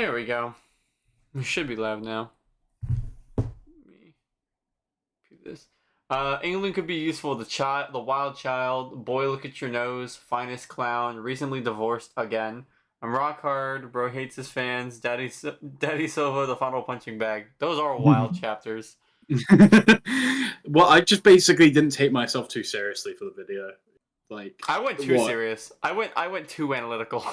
There we go. We should be live now. Let me do this. England could be useful. The wild child. Boy, look at your nose. Finest clown. Recently divorced again. I'm rock hard. Bro hates his fans. Daddy Silva, the final punching bag. Those are wild chapters. Well, I just basically didn't take myself too seriously for the video. Like, I went too serious. I went too analytical.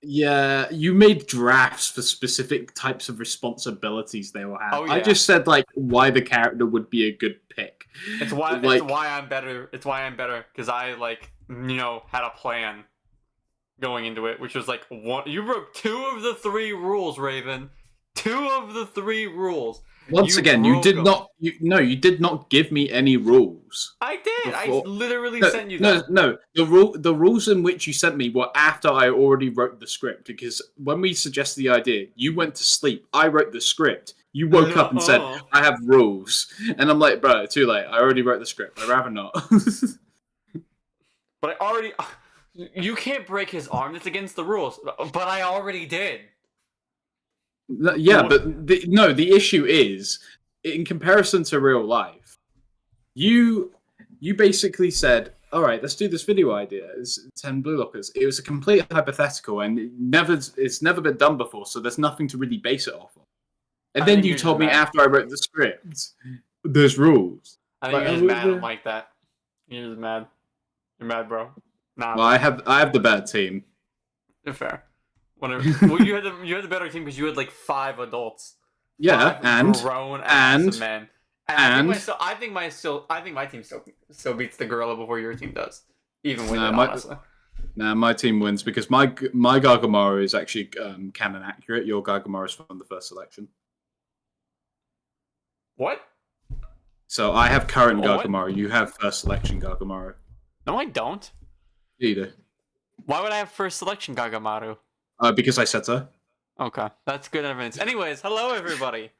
Yeah, you made drafts for specific types of responsibilities they will have. Oh, yeah. I just said like why the character would be a good pick. It's why I'm better. It's why I'm better because I had a plan going into it, which was like one. You broke 2 of the 3 rules, Raven. 2 of the 3 rules. Once again, you did not. You did not give me any rules. I did. Before. I literally sent you that. No. The rules in which you sent me were after I already wrote the script. Because when we suggested the idea, you went to sleep. I wrote the script. You woke up and said, "I have rules," and I'm like, "Bro, too late. I already wrote the script. I'd rather not." But I already. You can't break his arm. That's against the rules. But I already did. Yeah, but the issue is, in comparison to real life, you basically said, all right, let's do this video idea. It's 10 blue lockers. It was a complete hypothetical, and it's never been done before, so there's nothing to really base it off of. And then you told me after I wrote the script, there's rules. I think you're just mad. I don't like that. You're just mad. You're mad, bro. Nah. Well, I have the bad team. You're fair. Whatever. Well, you had the better team because you had like 5 adults. Yeah, 5 grown ass men. And I think my team still beats the gorilla before your team does. Even with it, honestly. Nah, my team wins because my Gargamaro is actually canon accurate. Your Gargamaro is from the first selection. What? So I have current Gargamaro. You have first selection Gargamaro. No, I don't. You do. Why would I have first selection Gargamaru? Because I said so. Okay, that's good evidence. Anyways, hello everybody.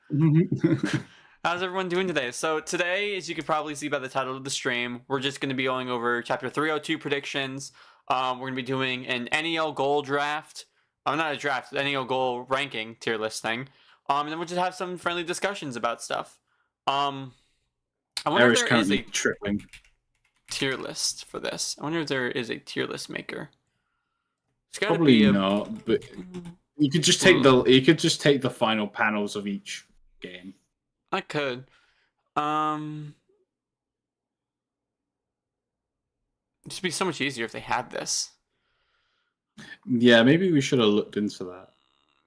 How's everyone doing today? So today, as you can probably see by the title of the stream, we're just going to be going over Chapter 302 predictions. We're going to be doing an NEL Goal draft. Not a draft, NEL Goal Ranking tier list thing. And then we'll just have some friendly discussions about stuff. I wonder if there is a tier list for this. I wonder if there is a tier list maker. It's gotta Probably be not, but you could just take the final panels of each game. I could. It'd just be so much easier if they had this. Yeah, maybe we should have looked into that.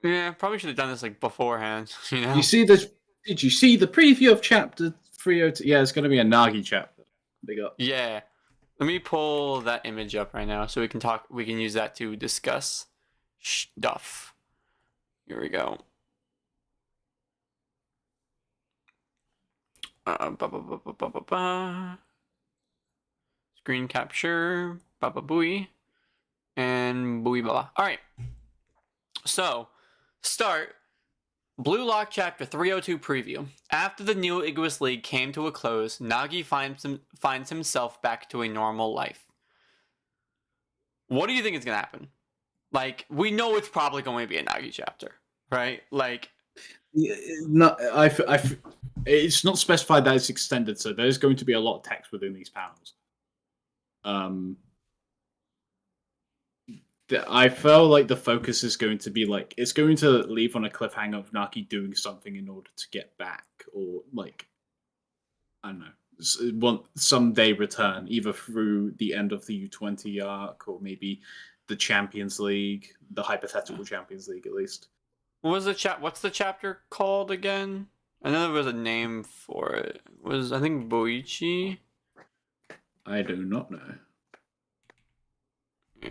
Yeah, probably should have done this like beforehand. You know. You see this? Did you see the preview of Chapter 302? Yeah, it's going to be a Nagi chapter. Big up. Yeah. Let me pull that image up right now so we can talk. We can use that to discuss stuff. Here we go. Screen capture. Booey. And booey blah. All right. So, start. BLUELOCK Chapter 302 preview. After the new Egoist League came to a close, Nagi finds himself back to a normal life. What do you think is going to happen? Like, we know it's probably going to be a Nagi chapter, right? Like, no, it's not specified that it's extended, so there's going to be a lot of text within these panels. I feel like the focus is going to be like it's going to leave on a cliffhanger of Nagi doing something in order to get back, or like I don't know, someday return either through the end of the U20 arc or maybe the Champions League, the hypothetical Champions League at least. What's the chapter called again? I know there was a name for it. I think Boichi? I do not know.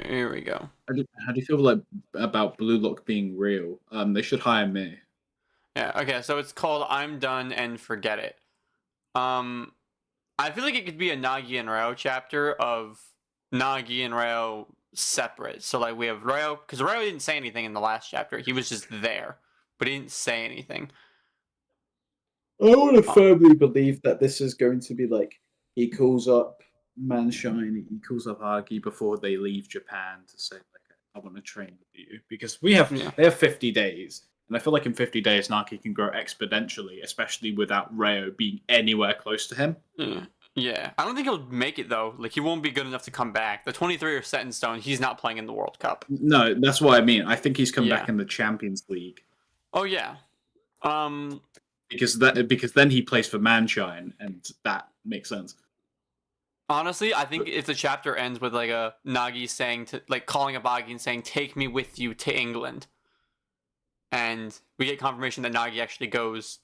Here we go. How do you feel about BLUELOCK being real? They should hire me. Yeah, okay, so it's called I'm Done and Forget It. I feel like it could be a Nagi and Ryo chapter of Nagi and Ryo separate. So like we have Ryo, because Ryo didn't say anything in the last chapter. He was just there, but he didn't say anything. I want to firmly believe that this is going to be like he calls up Manshine, he calls up Agi before they leave Japan to say like, I want to train with you, because they have 50 days, And I feel like in 50 days, Nagi can grow exponentially, especially without Reo being anywhere close to him. Yeah, I don't think he'll make it though. Like he won't be good enough to come back. The 23 are set in stone. He's not playing in the World Cup. No, that's what I mean. I think he's come back in the Champions League. Oh yeah. Because then he plays for Manshine, and that makes sense. Honestly, I think if the chapter ends with like a Nagi saying to calling a Bagi and saying, "Take me with you to England," and we get confirmation that Nagi actually goes.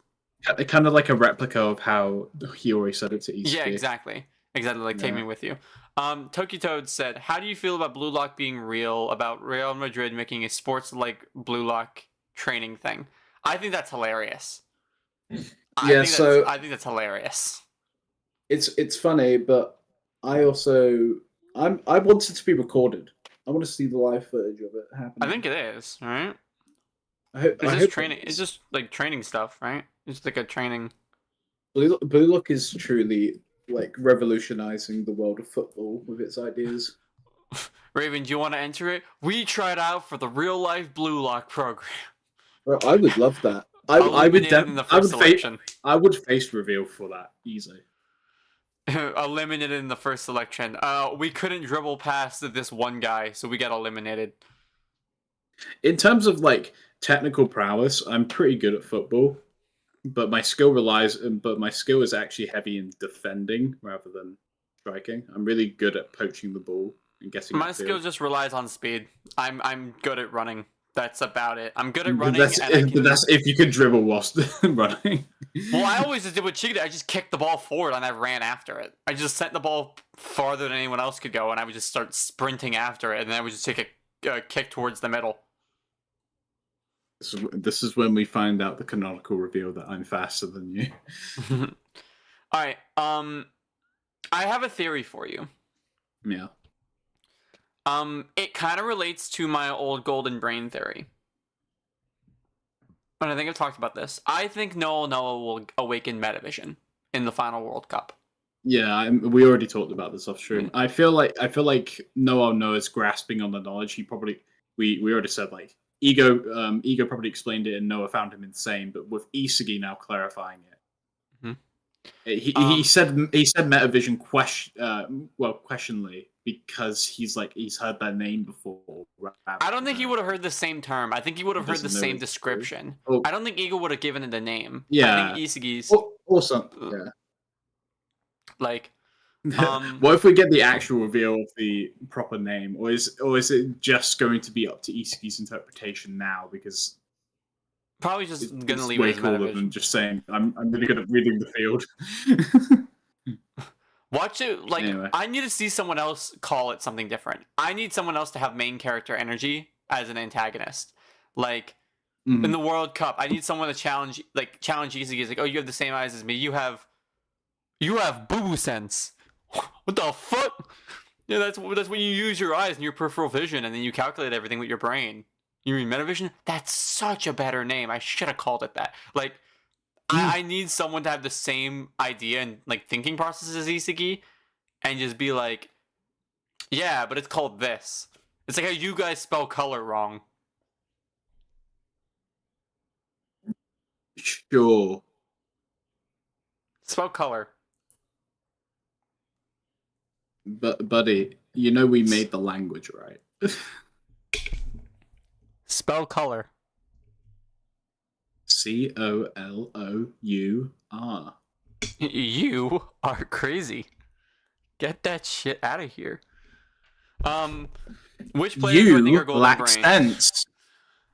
Kind of like a replica of how Hiyori said it to Isagi. Yeah, exactly. Like, take me with you. Tokitoad said, how do you feel about BLUELOCK being real, about Real Madrid making a sports-like BLUELOCK training thing? I think that's hilarious. I think that's hilarious. It's funny, but I want it to be recorded. I want to see the live footage of it happening. I think it is, right? It's just like training stuff, right? It's like a training. BLUELOCK is truly like revolutionizing the world of football with its ideas. Raven, do you want to enter it? We tried out for the real life BLUELOCK program. Well, I would love that. I would face reveal for that easily. Eliminated in the first selection. We couldn't dribble past this one guy, so we got eliminated. In terms of like technical prowess, I'm pretty good at football, but my skill is actually heavy in defending rather than striking. I'm really good at poaching the ball and getting. My skill just relies on speed. I'm good at running. That's about it. I'm good at running. That's if you could dribble whilst running. Well, I always just did what Chigga did. I just kicked the ball forward and I ran after it. I just sent the ball farther than anyone else could go, and I would just start sprinting after it, and then I would just take a kick towards the middle. This is when we find out the canonical reveal that I'm faster than you. All right. I have a theory for you. Yeah. It kind of relates to my old golden brain theory. And I think I've talked about this. I think Noah will awaken Metavision in the final World Cup. Yeah, we already talked about this off stream. I feel like Noah's grasping on the knowledge. We already said like Ego probably explained it and Noah found him insane, but with Isagi now clarifying it. He said Metavision questionly because he's heard that name before. I don't think he would have heard the same term. I think he would have heard the same description. Oh. I don't think Ego would have given it a name. Yeah. I think Isagi's awesome. Yeah. Like what if we get the actual reveal of the proper name, or is it just going to be up to Isagi's interpretation now? Because probably just gonna leave way it as cooler than just saying I'm really good at reading the field. Watch it. Anyway. I need to see someone else call it something different. I need someone else to have main character energy as an antagonist. In the World Cup, I need someone to challenge Isagi. It's like, oh, you have the same eyes as me. You have boo sense. What the fuck? Yeah, that's when you use your eyes and your peripheral vision, and then you calculate everything with your brain. You mean Metavision? That's such a better name. I should have called it that. I need someone to have the same idea and thinking process as Isagi, and just be like, yeah, but it's called this. It's like how you guys spell color wrong. Sure. Spell color. But buddy, you know we made the language, right? Spell color. COLOUR. You are crazy. Get that shit out of here. Which players do I think are golden brain? Sense.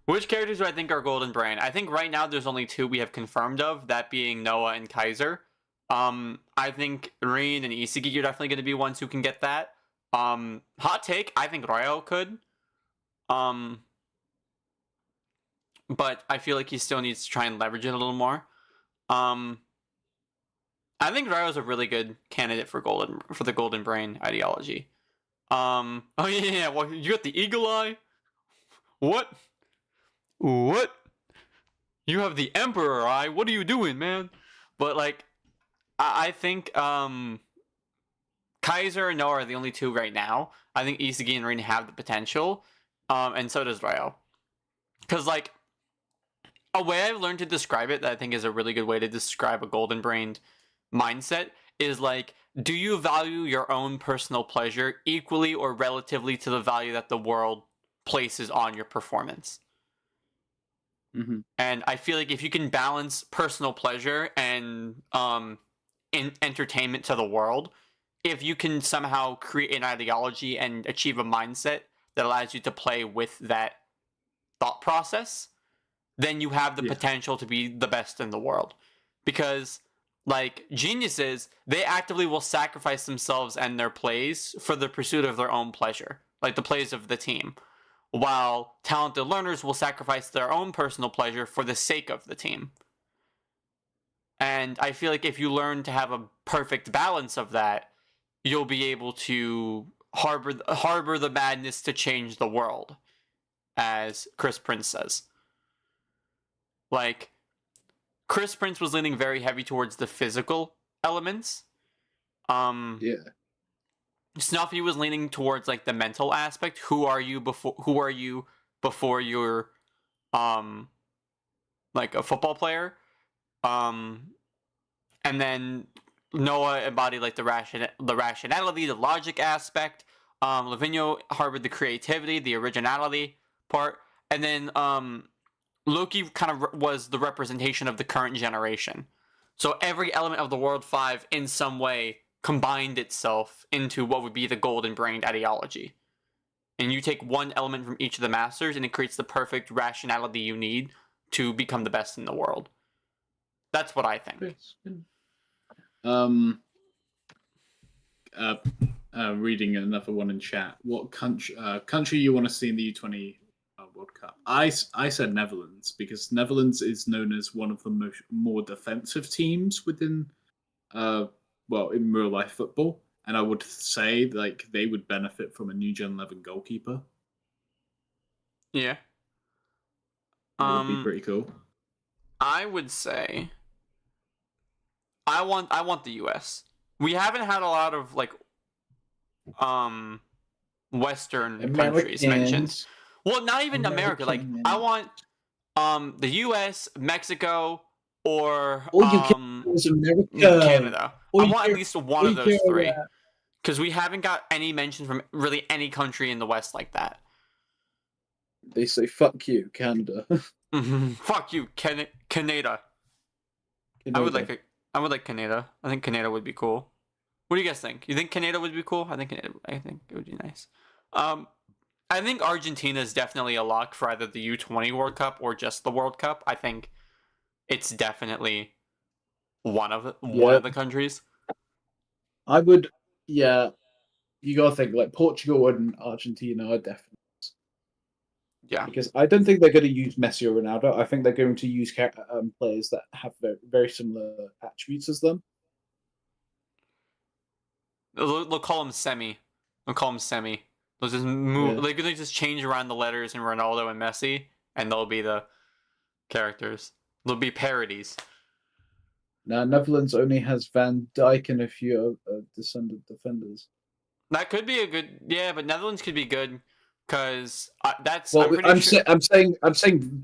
Which characters do I think are golden brain? I think right now there's only two we have confirmed of, that being Noah and Kaiser. I think Rin and Isagi are definitely going to be ones who can get that. Hot take, I think Ryo could. But I feel like he still needs to try and leverage it a little more. I think Ryo's a really good candidate for the golden brain ideology. Oh yeah, well, you got the eagle eye? What? You have the emperor eye? What are you doing, man? But I think Kaiser and Noah are the only two right now. I think Isagi and Rin have the potential. And so does Ryo. Because a way I've learned to describe it that I think is a really good way to describe a golden brained mindset is like, do you value your own personal pleasure equally or relatively to the value that the world places on your performance? Mm-hmm. And I feel like if you can balance personal pleasure and entertainment to the world, if you can somehow create an ideology and achieve a mindset that allows you to play with that thought process, then you have the potential to be the best in the world. Because, like, geniuses, they actively will sacrifice themselves and their plays for the pursuit of their own pleasure, like the plays of the team. While talented learners will sacrifice their own personal pleasure for the sake of the team. And I feel like if you learn to have a perfect balance of that, you'll be able to harbor the madness to change the world, as Chris Prince says. Like, Chris Prince was leaning very heavy towards the physical elements. Snuffy was leaning towards like the mental aspect. Who are you before you're like a football player? And then Noah embodied like the rationality, the logic aspect. Lavinia harbored the creativity, the originality part, and then Loki kind of was the representation of the current generation. So every element of the World 5 in some way combined itself into what would be the golden brained ideology. And you take one element from each of the masters and it creates the perfect rationality you need to become the best in the world. That's what I think. Reading another one in chat. What country you want to see in the U20 World Cup? I said Netherlands, because Netherlands is known as one of the more defensive teams within in real life football, and I would say like they would benefit from a new Gen 11 goalkeeper. Yeah, that would be pretty cool. I would say I want the US. We haven't had a lot of like Western countries mentioned. Well, not even America. Like, I want the US, Mexico, or Canada. I want at least one of those three. Because we haven't got any mention from really any country in the West like that. They say, fuck you, Canada. Fuck you, Canada. I would like Canada. I think Canada would be cool. What do you guys think? You think Canada would be cool? I think it would be nice. I think Argentina is definitely a lock for either the U20 World Cup or just the World Cup. I think it's definitely one of the countries. I would, yeah. You gotta think like Portugal and Argentina are definitely. Yeah. Because I don't think they're going to use Messi or Ronaldo. I think they're going to use players that have very, very similar attributes as them. They'll call him Semi. They'll just move. Yeah. They're gonna just change around the letters in Ronaldo and Messi, and they'll be the characters. They'll be parodies. Now, Netherlands only has Van Dijk and a few descendant defenders. That could be a good, but Netherlands could be good because that's. Well, I'm saying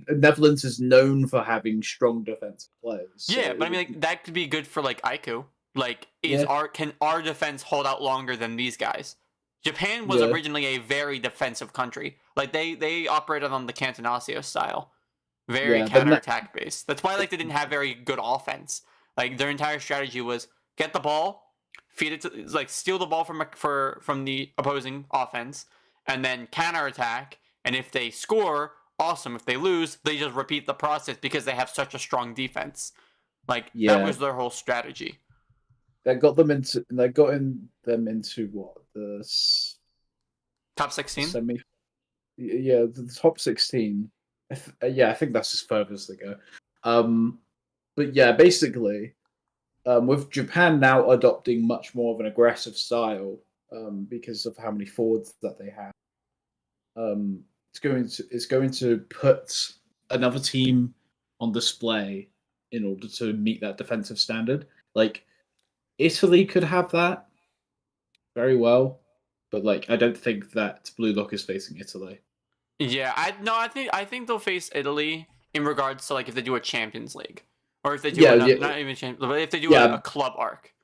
Netherlands is known for having strong defensive players. Yeah, but I mean, like, that could be good for like Aiku. Like, can our defense hold out longer than these guys? Japan was originally a very defensive country. Like, they operated on the Cantonasio style, very counterattack based. That's why like they didn't have very good offense. Like, their entire strategy was get the ball, feed it to, like, steal the ball from the opposing offense, and then counterattack. And if they score, awesome. If they lose, they just repeat the process because they have such a strong defense. Like, that was their whole strategy. That got them into what, the top 16? The top 16. I think that's as further as they go. But yeah, basically, with Japan now adopting much more of an aggressive style, because of how many forwards that they have, it's going to put another team on display in order to meet that defensive standard. Like, Italy could have that very well, but like I don't think that BLUELOCK is facing Italy. Yeah, I think they'll face Italy in regards to like if they do a Champions League or if they do not even Champions, but if they do a club arc.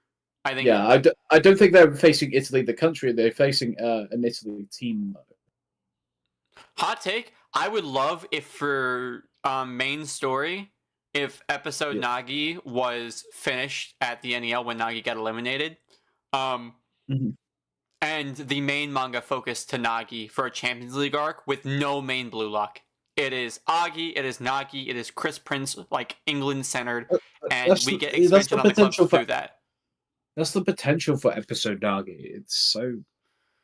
I think. Yeah, I don't think they're facing Italy, the country. They're facing an Italy team. Hot take. I would love if for main story, if episode Nagi was finished at the NEL when Nagi got eliminated. And the main manga focused to Nagi for a Champions League arc with no main Blue Lock. It is Agi, it is Nagi, it is Chris Prince, like England centered, and we get expansion on the club through that. That's the potential for episode Nagi.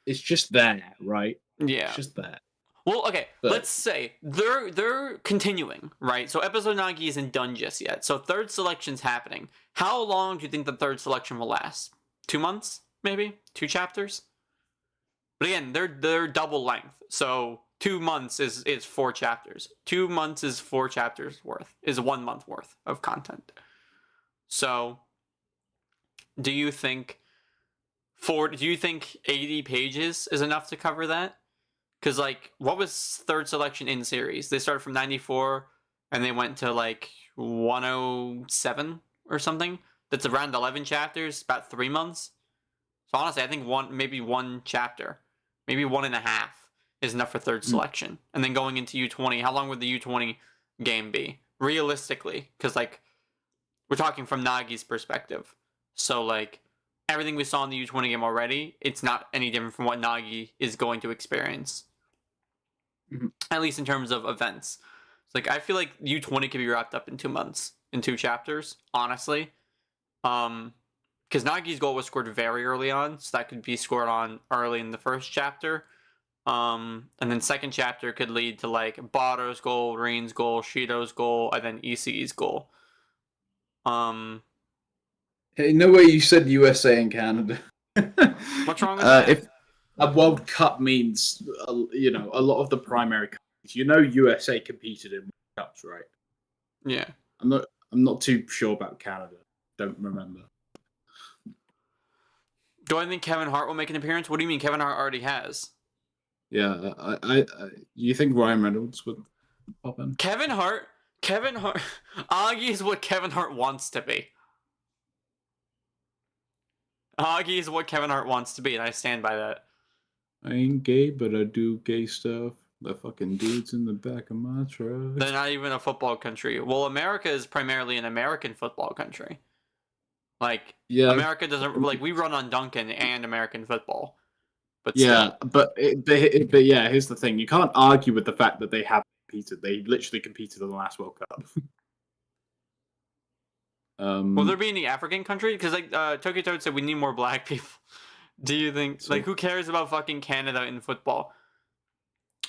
It's just there, right? Yeah, it's just there. Well, okay, let's say they're continuing, right? So episode Nagi isn't done just yet. So third selection's happening. How long do you think the third selection will last? 2 months, maybe 2 chapters. But again, they're double length. So 2 months is 4 chapters. 2 months is 4 chapters worth. Is 1 month worth of content. So, do you think 80 pages is enough to cover that? Because like, what was third selection in series? They started from 94 and they went to like 107 or something. That's around 11 chapters, about 3 months. So honestly, I think maybe one chapter, maybe 1.5 is enough for third selection. And then going into U20, how long would the U20 game be? Realistically, because like, we're talking from Nagi's perspective. So like, everything we saw in the U20 game already, it's not any different from what Nagi is going to experience. At least in terms of events. It's like, I feel like U20 could be wrapped up in 2 months, in 2 chapters, honestly. Because Nagi's goal was scored very early on, so that could be scored on early in the first chapter. And then second chapter could lead to like Bado's goal, Rain's goal, Shido's goal, and then Isagi's goal. Hey, no way you said USA and Canada. What's wrong with that? If a World Cup means, a lot of the primary countries, USA competed in World Cups, right? Yeah. I'm not too sure about Canada. Don't remember. Do I think Kevin Hart will make an appearance? What do you mean? Kevin Hart already has. Yeah, you think Ryan Reynolds would pop in? Kevin Hart, Agi is what Kevin Hart wants to be. Agi is what Kevin Hart wants to be, and I stand by that. I ain't gay, but I do gay stuff. The fucking dudes in the back of my truck. They're not even a football country. Well, America is primarily an American football country. Like, America doesn't, like, we run on Duncan and American football. But yeah, but here's the thing. You can't argue with the fact that they have competed. They literally competed in the last World Cup. Will there be any African country? Because, like, Tokyo Toad said we need more black people. Do you think, like, who cares about fucking Canada in football?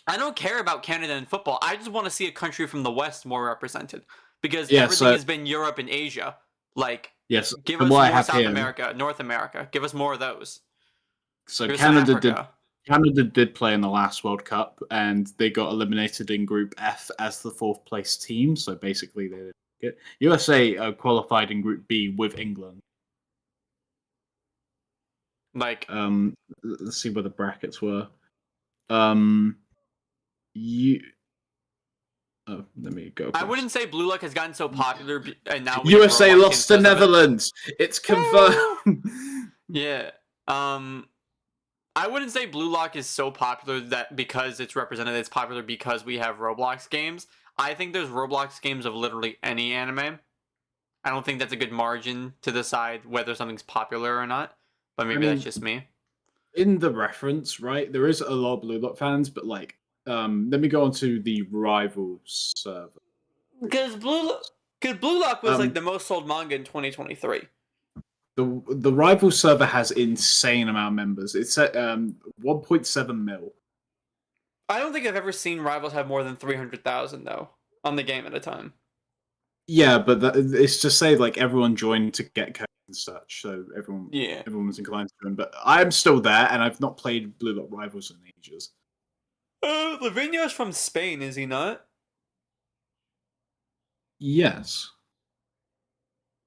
I don't care about Canada in football. I just want to see a country from the West more represented. Because everything has been Europe and Asia. Like, give us more South America, North America. Give us more of those. So Canada did play in the last World Cup, and they got eliminated in Group F as the 4th place team. So basically, they didn't get USA qualified in Group B with England. Like, let's see where the brackets were. Let me go. I wouldn't say Blue Lock has gotten so popular, and now USA lost to Netherlands. It's confirmed. Yeah. I wouldn't say Blue Lock is so popular that because it's represented, it's popular because we have Roblox games. I think there's Roblox games of literally any anime. I don't think that's a good margin to decide whether something's popular or not. But maybe that's just me. In the reference, right, there is a lot of Blue Lock fans, but like, let me go on to the Rivals server. Because Blue Lock was like the most sold manga in 2023. The Rivals server has insane amount of members. It's at 1.7 mil. I don't think I've ever seen Rivals have more than 300,000 though on the game at a time. Yeah, but it's just say like everyone joined to get codes and such, so everyone was inclined to join. But I'm still there, and I've not played Blue Lock Rivals in ages. Lavinia's from Spain, is he not? Yes.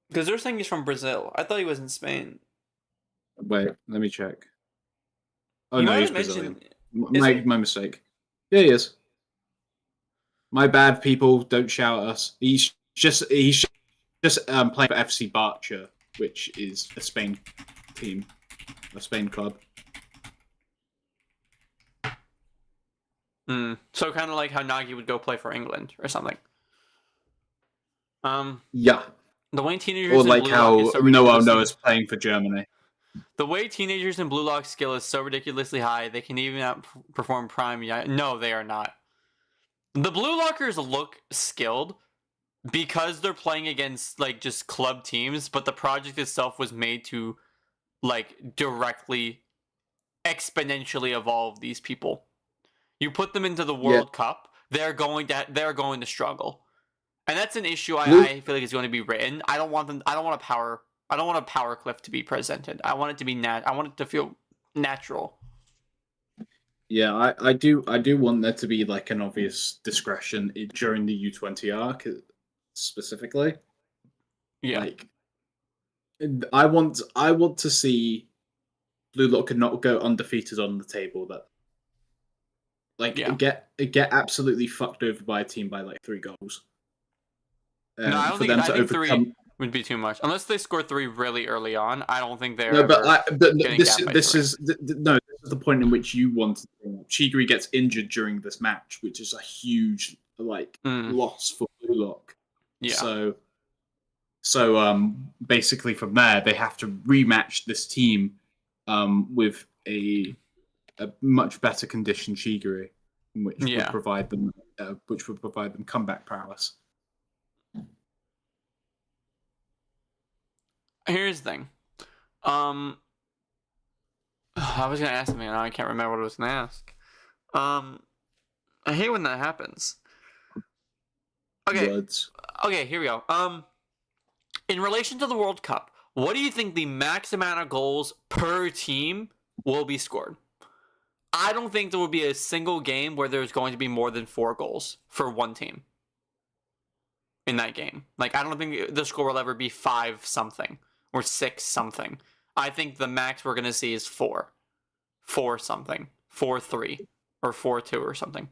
Because they're saying he's from Brazil. I thought he was in Spain. Wait, let me check. Oh you no, he's Brazilian. My mistake. Yeah, he is. My bad, people. Don't shout at us. He's just playing for FC Barça, which is a Spain team, a Spain club. So kind of like how Nagi would go play for England or something. Yeah. The way teenagers Or in like Blue how Lock is so Noah's playing for Germany. The way teenagers in Blue Lock skill is so ridiculously high, they can even outperform Prime. No, they are not. The Blue Lockers look skilled because they're playing against like just club teams, but the project itself was made to like directly exponentially evolve these people. You put them into the World Cup, they're going to struggle. And that's an issue I feel like is going to be written. I don't want a power cliff to be presented. I want it to be I want it to feel natural. Yeah, I do want there to be like an obvious discretion during the U20 arc specifically. Yeah. Like I want to see Blue Lock not go undefeated on the table, that get absolutely fucked over by a team by like 3 goals. No, I don't think. I think 3 would be too much unless they score 3 really early on. I don't think they're. No, but this is the point in which you want to bring up. Chigiri gets injured during this match, which is a huge loss for Blue Lock. Yeah. So basically from there they have to rematch this team with a much better conditioned Chigiri, which would provide them comeback prowess. Here's the thing. I was gonna ask something, and I can't remember what I was gonna ask. I hate when that happens. Okay, here we go. In relation to the World Cup, what do you think the max amount of goals per team will be scored? I don't think there will be a single game where there's going to be more than 4 goals for one team in that game. Like, I don't think the score will ever be 5 something or 6 something. I think the max we're going to see is 4. 4 something. 4-3 or 4-2 or something.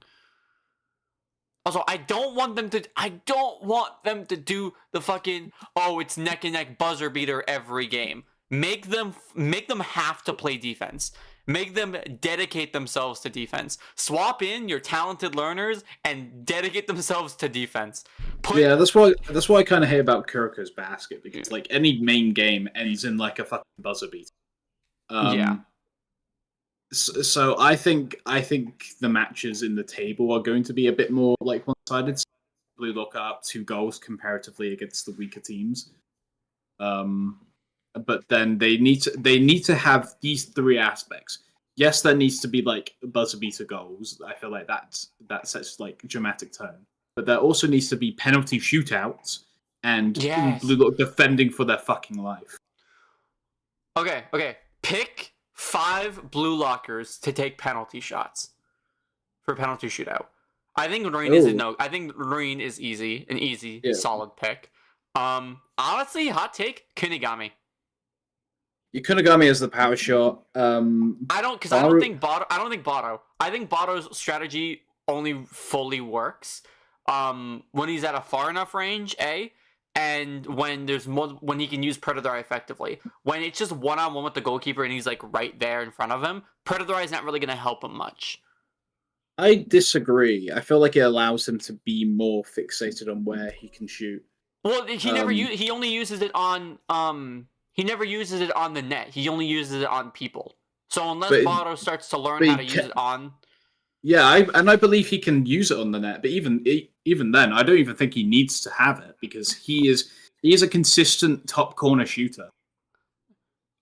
Also, I don't want them to do the fucking it's neck and neck buzzer beater every game. Make them have to play defense. Make them dedicate themselves to defense. Swap in your talented learners and dedicate themselves to defense. That's why I kind of hate about Kuriko's basket, because like any main game ends in like a fucking buzzer beater. So I think the matches in the table are going to be a bit more like one-sided. Blue Lock are up 2 goals comparatively against the weaker teams. But then they need to have these 3 aspects. Yes, there needs to be like buzzer beater goals. I feel like that sets like dramatic tone. But there also needs to be penalty shootouts and Blue Lock defending for their fucking life. Okay. Pick 5 Blue Lockers to take penalty shots for penalty shootout. I think Marine is easy, an easy, solid pick. Honestly, hot take, Kunigami. Your Kunigami is the power shot. I don't think Bato. I think Bato's strategy only fully works when he's at a far enough range, and when he can use Predator Eye effectively. When it's just one-on-one with the goalkeeper and he's like right there in front of him, Predator Eye is not really going to help him much. I disagree. I feel like it allows him to be more fixated on where he can shoot. Well, he only uses it on he never uses it on the net. He only uses it on people. So unless Bato starts to learn how to use it on... Yeah, I believe he can use it on the net, but even then, I don't even think he needs to have it, because he is a consistent top corner shooter.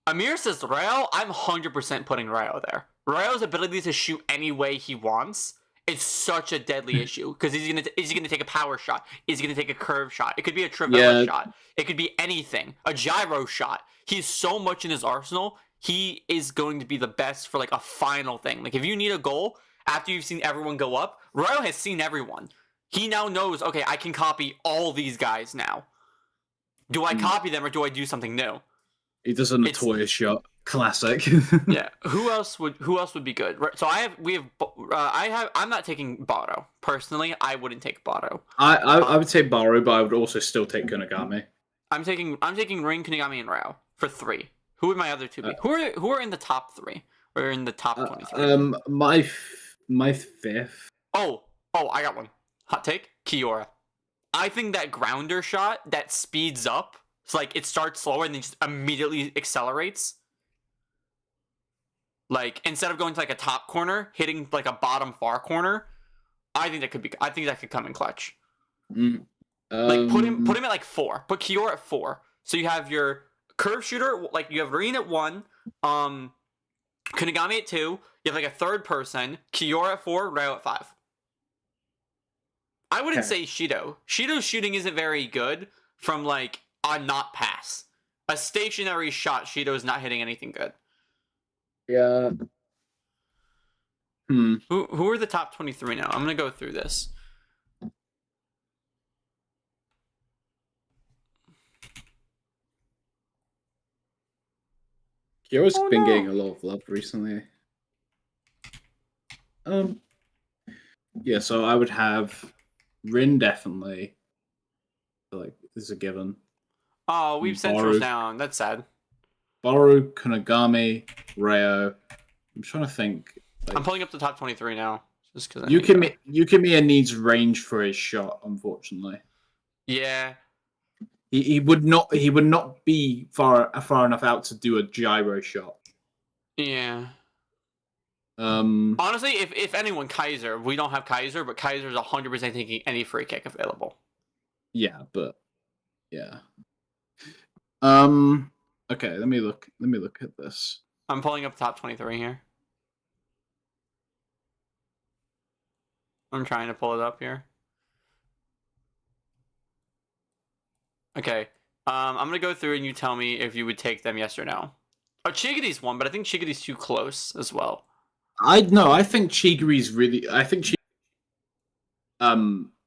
Amir says Rayo. I'm 100% putting Rayo there. Rayo's ability to shoot any way he wants is such a deadly issue, because is he gonna take a power shot? Is he gonna take a curve shot? It could be a trivela shot. It could be anything. A gyro shot. He's so much in his arsenal. He is going to be the best for like a final thing. Like if you need a goal after you've seen everyone go up, Rayo has seen everyone. He now knows, okay, I can copy all these guys now. Do I copy them or do I do something new? He does a notorious shot. Classic. Yeah. Who else would be good? Right, so I'm not taking Baro personally. I wouldn't take Baro. I would say Burū, but I would also still take Kunigami. I'm taking Rin, Kunigami, and Rao for 3. Who would my other 2 be? Who are in the top 3 or in the top 23? My 5th. Oh, I got one. Hot take: Kiora. I think that grounder shot that speeds up, it's like it starts slower and then just immediately accelerates. Like instead of going to like a top corner, hitting like a bottom far corner, I think that could come in clutch. Like put him at like 4. Put Kiora at 4. So you have your curve shooter, like you have Rin at 1, Kunigami at 2. You have like a third person, Kiora at 4, Ryo at 5. I wouldn't say Shido. Shido's shooting isn't very good from like a not pass. A stationary shot, Shido's not hitting anything good. Yeah. Who are the top 23 now? I'm gonna go through this. Kyora's been getting a lot of love recently. Yeah, so I would have Rin definitely. Like, this is a given. Oh, we've centrals down. That's sad. Burū, Kunigami, Ryo. I'm trying to think. Like, I'm pulling up the top 23 now. Just because Yukimiya needs range for his shot, unfortunately. Yeah. He would not be far enough out to do a gyro shot. Yeah. Honestly, if anyone, Kaiser. We don't have Kaiser, but Kaiser's 100% taking any free kick available. Yeah, but yeah. Okay, let me look at this. I'm pulling up the top 23 here. I'm trying to pull it up here. Okay. I'm gonna go through and you tell me if you would take them, yes or no. Oh, Chigity's one, but I think Chigity's too close as well. I think Chigiri's really. I think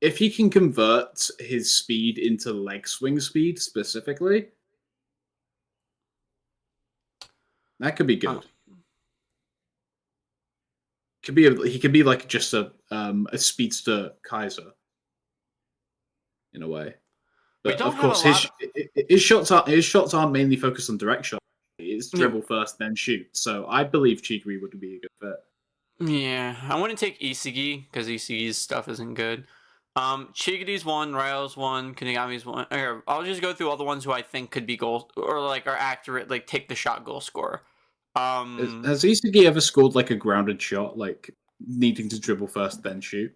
if he can convert his speed into leg swing speed specifically, that could be good. He could be like just a speedster Kaiser in a way. But of course, his shots aren't mainly focused on direct shots. It's dribble first, then shoot. So I believe Chigiri would be a good fit. Yeah, I wouldn't take Isagi because Isagi's stuff isn't good. Chigiri's 1, Ryo's 1, Kunigami's 1. I'll just go through all the ones who I think could be goals or like are accurate, like take the shot goal scorer. Has Isagi ever scored like a grounded shot, like needing to dribble first then shoot?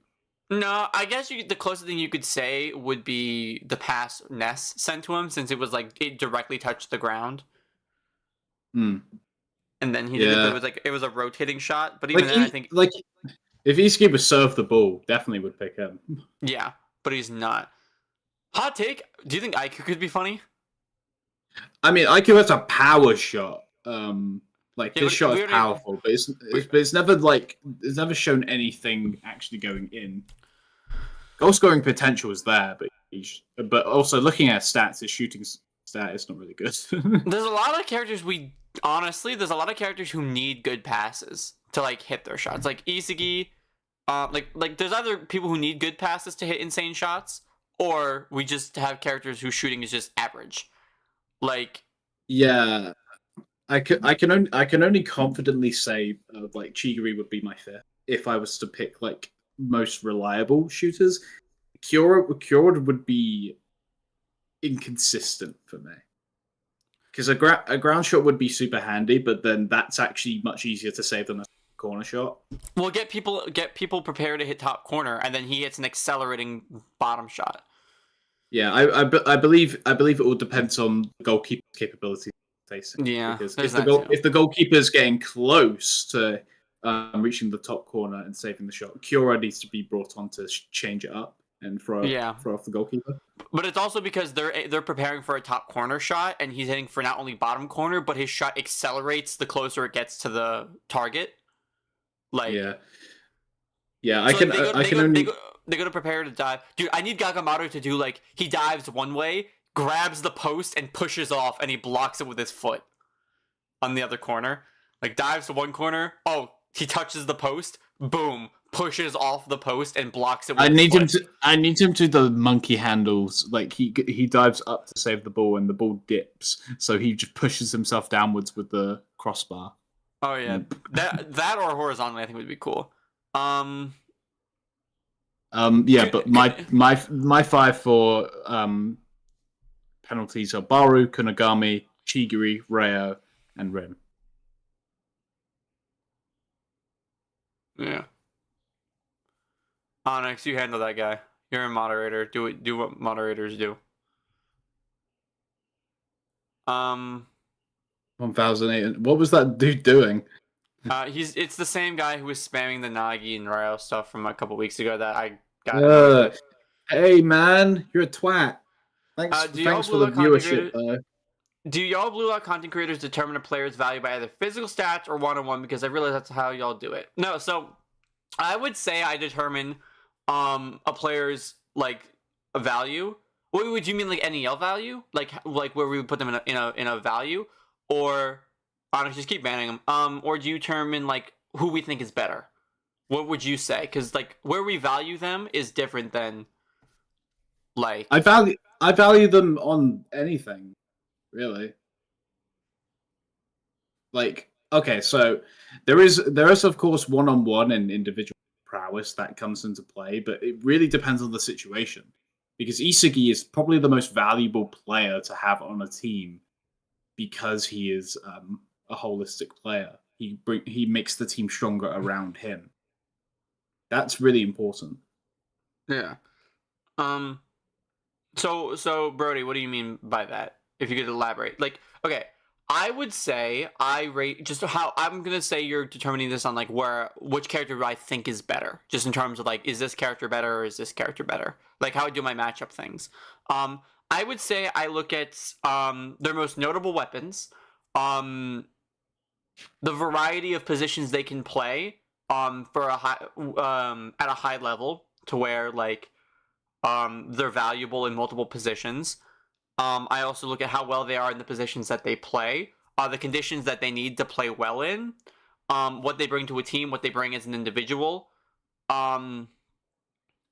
No, I guess the closest thing you could say would be the pass Ness sent to him, since it was like it directly touched the ground. And then he did it, but it was a rotating shot. But even then, I think like if Isagi was served the ball, definitely would pick him. Yeah, but he's not. Hot take: do you think IQ could be funny? I mean, IQ has a power shot. His shot is powerful, but it's never shown anything actually going in. Goal scoring potential is there, but also looking at stats, his shooting stat is not really good. There's a lot of characters there's a lot of characters who need good passes to like hit their shots. Like Isagi, there's either people who need good passes to hit insane shots, or we just have characters whose shooting is just average. Like, yeah. I can only confidently say like Chigiri would be my 5th if I was to pick like most reliable shooters. Kiora would be inconsistent for me because a ground shot would be super handy, but then that's actually much easier to save than a corner shot. Well, get people prepared to hit top corner, and then he hits an accelerating bottom shot. Yeah, I believe it all depends on the goalkeeper's capability. Facing. Yeah, because if the goalkeeper's getting close to reaching the top corner and saving the shot, Kiora needs to be brought on to change it up and throw off the goalkeeper. But it's also because they're preparing for a top corner shot, and he's hitting for not only bottom corner, but his shot accelerates the closer it gets to the target. Like yeah, They go to prepare to dive. Dude, I need Gagamaru to do like he dives one way, grabs the post and pushes off, and he blocks it with his foot. on the other corner. Like dives to one corner. Oh, he touches the post. Boom. Pushes off the post and blocks it with I need his foot. I need him to do the monkey handles. Like he dives up to save the ball and the ball dips, so he just pushes himself downwards with the crossbar. Oh yeah, that or horizontally I think would be cool. Yeah, but my 5 for penalties are Burū, Kunigami, Chigiri, Reo, and Rin. Yeah. Onyx, you handle that guy. You're a moderator. Do what moderators do. 1008. What was that dude doing? It's the same guy who was spamming the Nagi and Ryo stuff from a couple weeks ago that I got. Hey man, you're a twat. Thanks for the viewership. Do y'all BLUELOCK content creators determine a player's value by either physical stats or one-on-one? Because I realize that's how y'all do it. No, so I would say I determine a player's like a value. What would you mean, like NEL value? Like where we would put them in a value, or honestly just keep banning them. Or do you determine like who we think is better? What would you say? Because like where we value them is different than like I value them on anything, really. Like, okay, so there is of course one-on-one and individual prowess that comes into play, but it really depends on the situation. Because Isagi is probably the most valuable player to have on a team because he is a holistic player. He makes the team stronger around him. That's really important. Yeah. So Brody, what do you mean by that? If you could elaborate. Like, okay, I would say I rate just how I'm gonna say you're determining this on like which character I think is better, just in terms of like, is this character better or is this character better? Like how I do my matchup things. I would say I look at their most notable weapons, the variety of positions they can play for a high at a high level to where like they're valuable in multiple positions. I also look at how well they are in the positions that they play, the conditions that they need to play well in, what they bring to a team, what they bring as an individual, and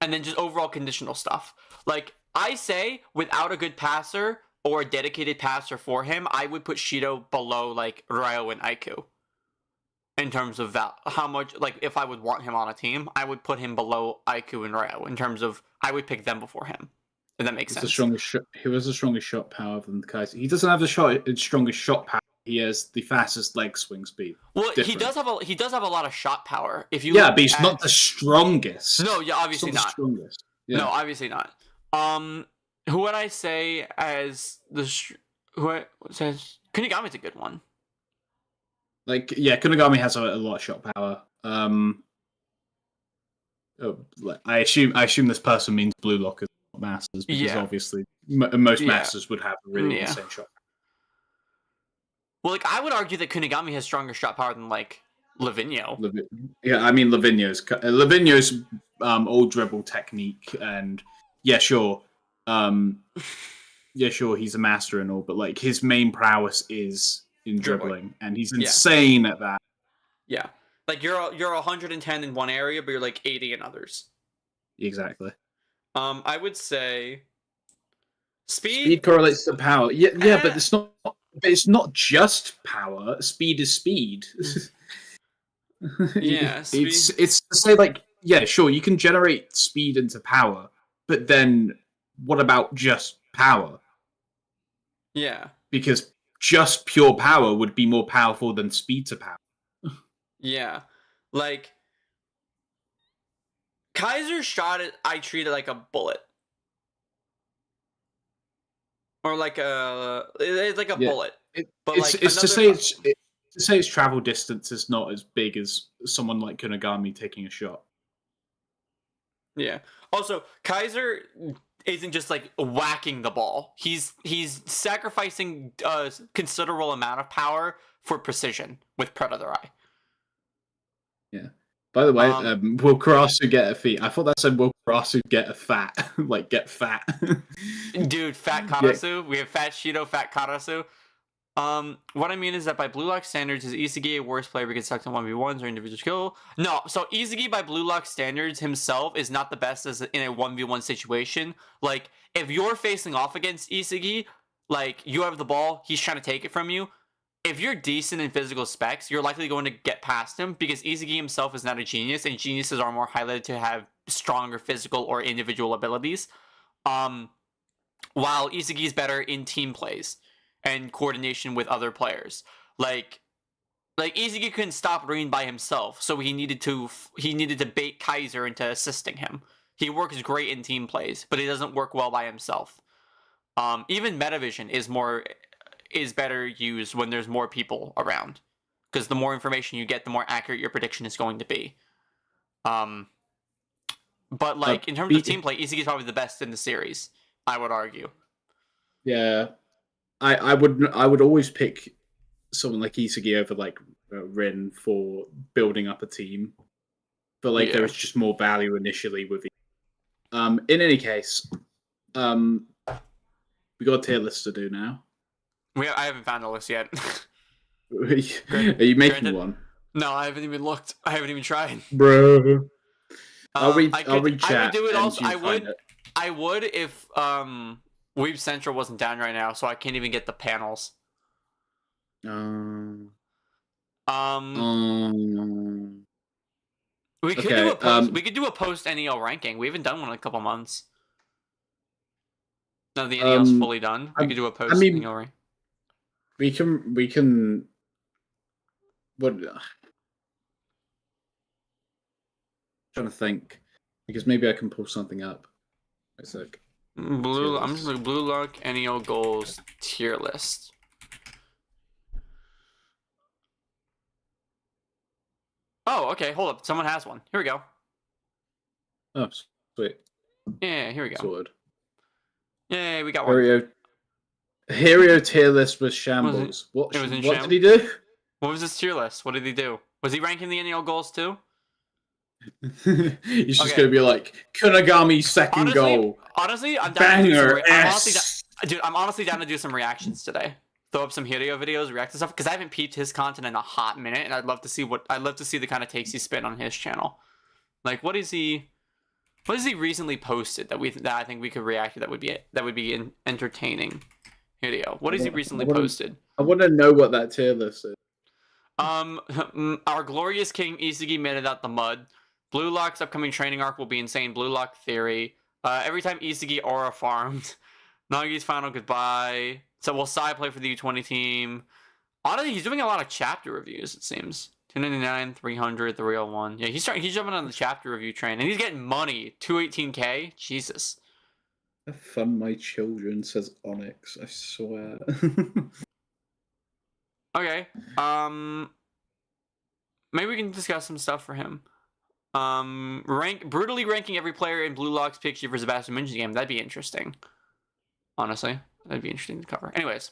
then just overall conditional stuff. Like, I say, without a good passer or a dedicated passer for him, I would put Shido below, like, Ryo and Aiku. In terms of how much, like, if I would want him on a team, I would put him below Aiku and Ryo in terms of, I would pick them before him. If that makes sense. He has the strongest shot power than the Kaiser. He doesn't have the strongest shot power. He has the fastest leg swing speed. Well, he does have a lot of shot power. If you but he's not the strongest. No, yeah, obviously not. The strongest. Yeah. No, obviously not. Who would I say as who says Kunigami's a good one? Like, yeah, Kunigami has a lot of shot power. I assume this person means BLUELOCK as masters, because obviously most masters would have a really insane shot. Well, like I would argue that Kunigami has stronger shot power than like Lavinio. I mean Lavinio's all dribble technique, and sure, he's a master and all, but like his main prowess is in dribbling, and he's insane at that. Yeah, like you're 110 in one area, but you're like 80 in others. Exactly. I would say speed. Speed correlates to power. Yeah, but it's not. But it's not just power. Speed is speed. Yeah, speed. It's to say like, sure, you can generate speed into power, but then what about just power? Yeah, because just pure power would be more powerful than speed to power. Yeah, like Kaiser's shot, I treat it like a bullet. Or like it's like a bullet. But it's to say its travel distance is not as big as someone like Kunigami taking a shot. Yeah. Also, Kaiser isn't just like whacking the ball. He's sacrificing a considerable amount of power for precision with Predator Eye. Yeah. By the way, will Karasu get a feat? I thought that said will Karasu get a fat? Like, get fat. Dude, fat Karasu. We have fat Shido, fat Karasu. What I mean is that by Blue Lock standards, is Isagi a worse player because stuck in 1v1s or individual skill? No, so Isagi by Blue Lock standards himself is not the best as in a 1v1 situation. Like, if you're facing off against Isagi, like, you have the ball, he's trying to take it from you. If you're decent in physical specs, you're likely going to get past him because Isagi himself is not a genius, and geniuses are more highlighted to have stronger physical or individual abilities. While Isagi is better in team plays and coordination with other players. Like Isagi couldn't stop Rin by himself, so he needed to bait Kaiser into assisting him. He works great in team plays, but he doesn't work well by himself. Even Metavision is better used when there's more people around, because the more information you get, the more accurate your prediction is going to be. But like in terms of team play, Isagi is probably the best in the series, I would argue. Yeah. I would always pick someone like Isagi over like Rin for building up a team, but like there is just more value initially with it. In any case, we got a tier list to do now. I haven't found a list yet. Are you making one? No, I haven't even looked. I haven't even tried, bro. I'll read chat. I would do it also. I would if Weeb Central wasn't down right now, so I can't even get the panels. We could do a post. We could do a post NEL ranking. We haven't done one in a couple months. Now the NEL's fully done. We could do a post NEL ranking. We can. What? Trying to think, because maybe I can pull something up. It's like. I'm just looking BLUELOCK NEL goals tier list. Oh, okay. Hold up. Someone has one. Here we go. Oh, sweet. Yeah, here we go. Sorted. Yeah, we got one. Hero tier list was shambles. What did he do? What was his tier list? What did he do? Was he ranking the NEL goals too? He's just gonna be like Kunagami's second goal. Honestly, I'm down to do I'm honestly down to do some reactions today. Throw up some Hideo videos, react to stuff, because I haven't peeped his content in a hot minute, and I'd love to see the kind of takes he spit on his channel. Like, what has he recently posted that I think we could react to that would be entertaining? Hideo, what has he recently posted? I want to know what that tier list is. Our glorious king Isagi made it out the mud. BLUELOCK's upcoming training arc will be insane. BLUELOCK theory. Every time Isagi aura farmed. Nagi's final goodbye. So will Sai play for the U20 team? Honestly, he's doing a lot of chapter reviews, it seems. 299, 300, 301. Yeah, he's jumping on the chapter review train, and he's getting money. 218k. Jesus. Have fun, my children, says Onyx. I swear. Okay. Maybe we can discuss some stuff for him. Brutally ranking every player in BLUELOCK's picture for Sebastian Munch's game. That'd be interesting. Honestly, that'd be interesting to cover. Anyways,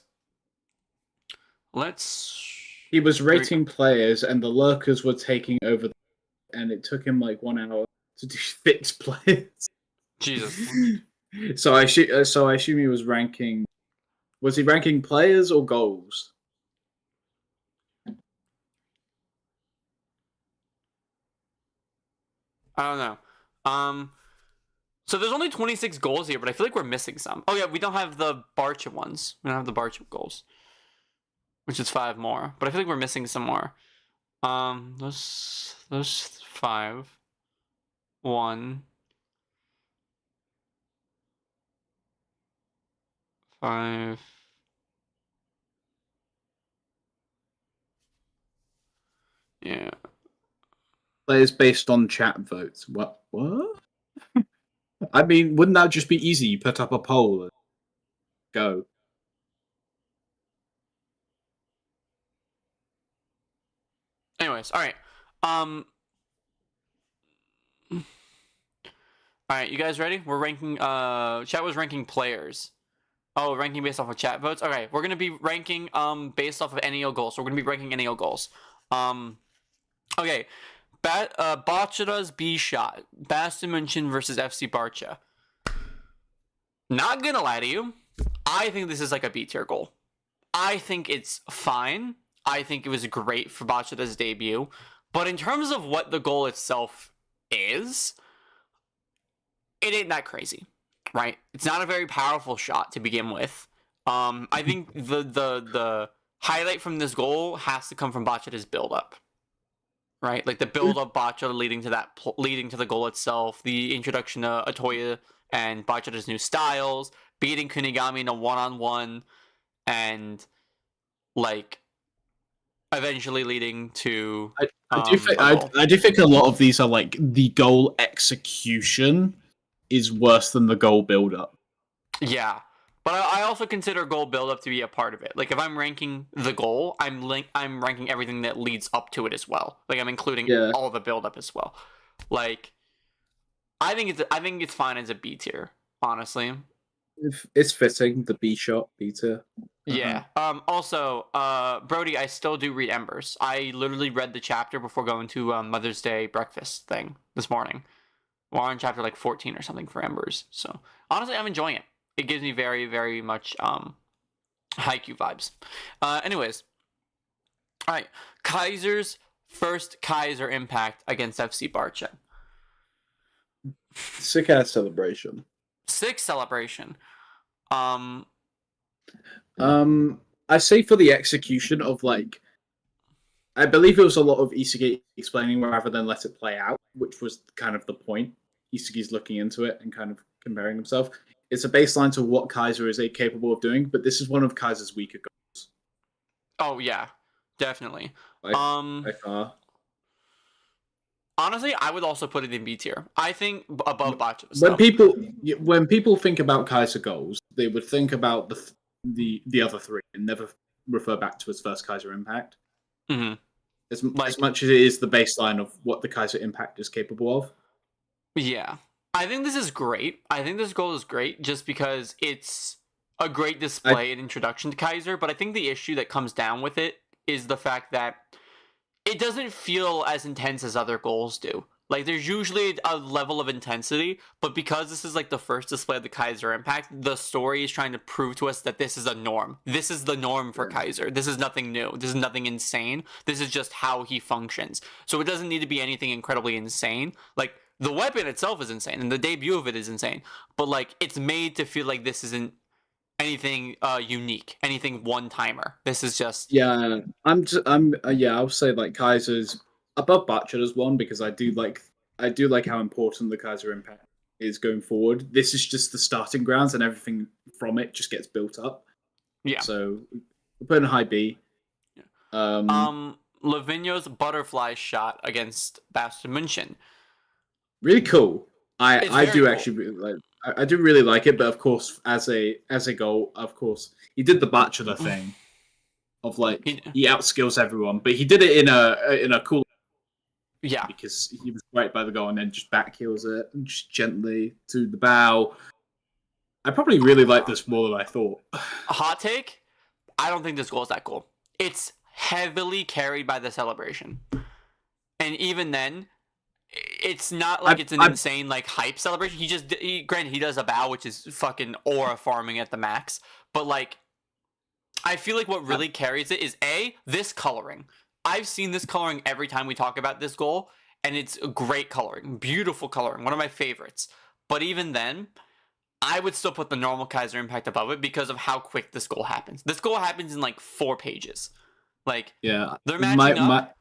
He was rating players, and the lurkers were taking over, and it took him like 1 hour to do 6 players. Jesus. So I assume he was ranking. Was he ranking players or goals? I don't know. So there's only 26 goals here, but I feel like we're missing some. Oh yeah, we don't have the Barcha ones. We don't have the Barcha goals, which is 5 more. But I feel like we're missing some more. Those 5, 1, 5. Yeah. Players based on chat votes. What? I mean, wouldn't that just be easy? You put up a poll and go. Anyways, all right. All right, you guys ready? We're ranking. Chat was ranking players. Oh, ranking based off of chat votes. Okay, we're gonna be ranking based off of NEL goals. So we're gonna be ranking NEL goals. Okay. Bachara's B shot. Baston München versus FC Barcha. Not gonna lie to you, I think this is like a B tier goal. I think it's fine. I think it was great for Bachata's debut. But in terms of what the goal itself is, it ain't that crazy, right? It's not a very powerful shot to begin with. I think the highlight from this goal has to come from Bachata's build-up, right? Like the build-up Bachata leading to the goal itself, the introduction to Atoya and Bachata's new styles, beating Kunigami in a one-on-one, and like eventually leading to I do think a lot of these are like the goal execution is worse than the goal build-up. Yeah. But I also consider goal build-up to be a part of it. Like, if I'm ranking the goal, I'm ranking everything that leads up to it as well. Like, I'm including all the build-up as well. Like, I think it's fine as a B tier, honestly. It's fitting, the B shot, B tier. Yeah. Also, Brody, I still do read Embers. I literally read the chapter before going to Mother's Day breakfast thing this morning. We're on chapter like 14 or something for Embers. So, honestly, I'm enjoying it. It gives me very, very much Haikyuu vibes. Anyways. Alright. Kaiser's first Kaiser impact against FC Barcha. Sick ass celebration. Sick celebration. I say for the execution of like, I believe it was a lot of Isagi explaining rather than let it play out, which was kind of the point. Isagi's looking into it and kind of comparing himself. It's a baseline to what Kaiser is capable of doing, but this is one of Kaiser's weaker goals. Oh yeah, definitely. By far. Honestly, I would also put it in B tier. I think above Bachata. When people think about Kaiser goals, they would think about the other three and never refer back to his first Kaiser impact. Mm-hmm. As much as it is the baseline of what the Kaiser impact is capable of. Yeah. I think this is great. I think this goal is great just because it's a great display and introduction to Kaiser, but I think the issue that comes down with it is the fact that it doesn't feel as intense as other goals do. Like, there's usually a level of intensity, but because this is like the first display of the Kaiser impact, the story is trying to prove to us that this is a norm. This is the norm for Kaiser. This is nothing new. This is nothing insane. This is just how he functions. So it doesn't need to be anything incredibly insane. Like, the weapon itself is insane, and the debut of it is insane. But like, it's made to feel like this isn't anything unique, anything one-timer. This is just I'll say like Kaiser's above Bachata's one because I do like how important the Kaiser impact is going forward. This is just the starting grounds, and everything from it just gets built up. Yeah. So we're putting a high B. Lavigno's butterfly shot against Bayern München. Really cool. I do cool. actually really like. I do really like it, but of course, as a goal, of course, he did the Bachata thing of like he outskills everyone, but he did it in a cool. Yeah, because he was right by the goal and then just back heels it and just gently to the bow. I probably really like this more than I thought. A hot take: I don't think this goal is that cool. It's heavily carried by the celebration, and even then. It's not like it's an insane like hype celebration. Granted, he does a bow, which is fucking aura farming at the max. But like, I feel like what really carries it is this coloring. I've seen this coloring every time we talk about this goal, and it's great coloring, beautiful coloring, one of my favorites. But even then, I would still put the normal Kaiser impact above it because of how quick this goal happens. This goal happens in like 4 pages. Like, yeah, they're matching up.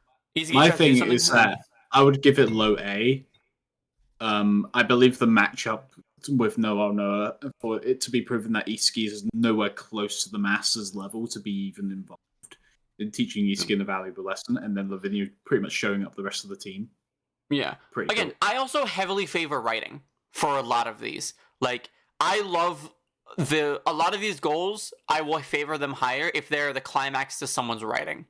My thing is that. I would give it low A. I believe the matchup with Noah for it to be proven that Isagi is nowhere close to the Masters level to be even involved in teaching Isagi a valuable lesson, and then Lavigno pretty much showing up the rest of the team. Yeah. Again, cool. I also heavily favor writing for a lot of these. Like, I love a lot of these goals. I will favor them higher if they're the climax to someone's writing.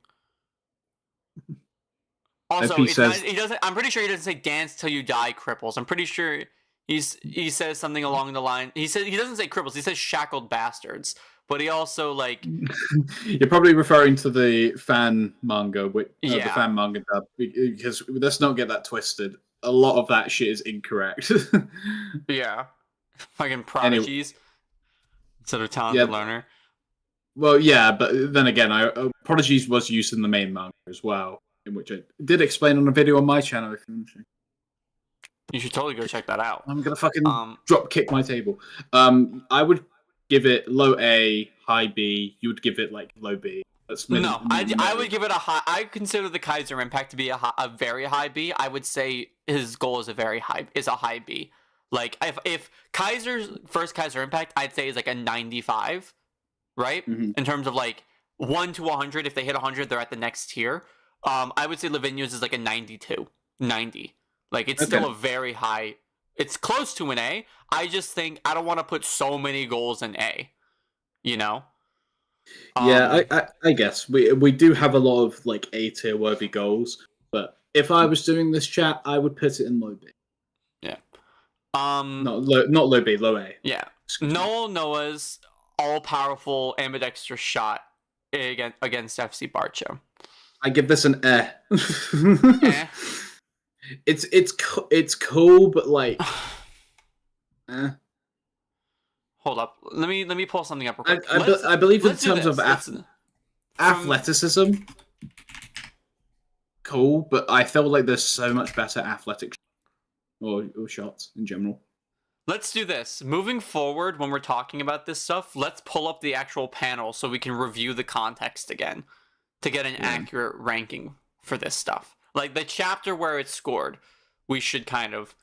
Also, he doesn't. I'm pretty sure he doesn't say "dance till you die, cripples." I'm pretty sure he says something along the line. He doesn't say cripples. He says shackled bastards. But he also like. You're probably referring to the fan manga, the fan manga dub, because let's not get that twisted. A lot of that shit is incorrect. Yeah, fucking prodigies instead of talented learner. Well, yeah, but then again, Prodigies was used in the main manga as well, in which I did explain on a video on my channel. If you're interested. You should totally go check that out. I'm gonna fucking drop kick my table. I would give it low A, high B. You would give it like low B. No, I would give it a high. I consider the Kaiser Impact to be a very high B. I would say his goal is a high B. Like if Kaiser's first Kaiser Impact, I'd say is like a 95, right? Mm-hmm. In terms of like 1 to 100. If they hit 100, they're at the next tier. I would say Lavinia's is like a 92, 90. Like it's still a very high. It's close to an A. I just think I don't want to put so many goals in A. You know. Yeah, I guess we do have a lot of like A tier worthy goals, but if I was doing this chat, I would put it in low B. Yeah. Not low B, low A. Yeah. Noel Noah's all powerful ambidextrous shot against FC Barcha. I give this an eh. Eh. It's cool, but like, eh. Hold up. Let me pull something up real quick. I believe in terms of athleticism, cool, but I feel like there's so much better athletic or shots in general. Let's do this. Moving forward, when we're talking about this stuff, let's pull up the actual panel so we can review the context again to get an accurate ranking for this stuff. Like the chapter where it's scored, we should kind of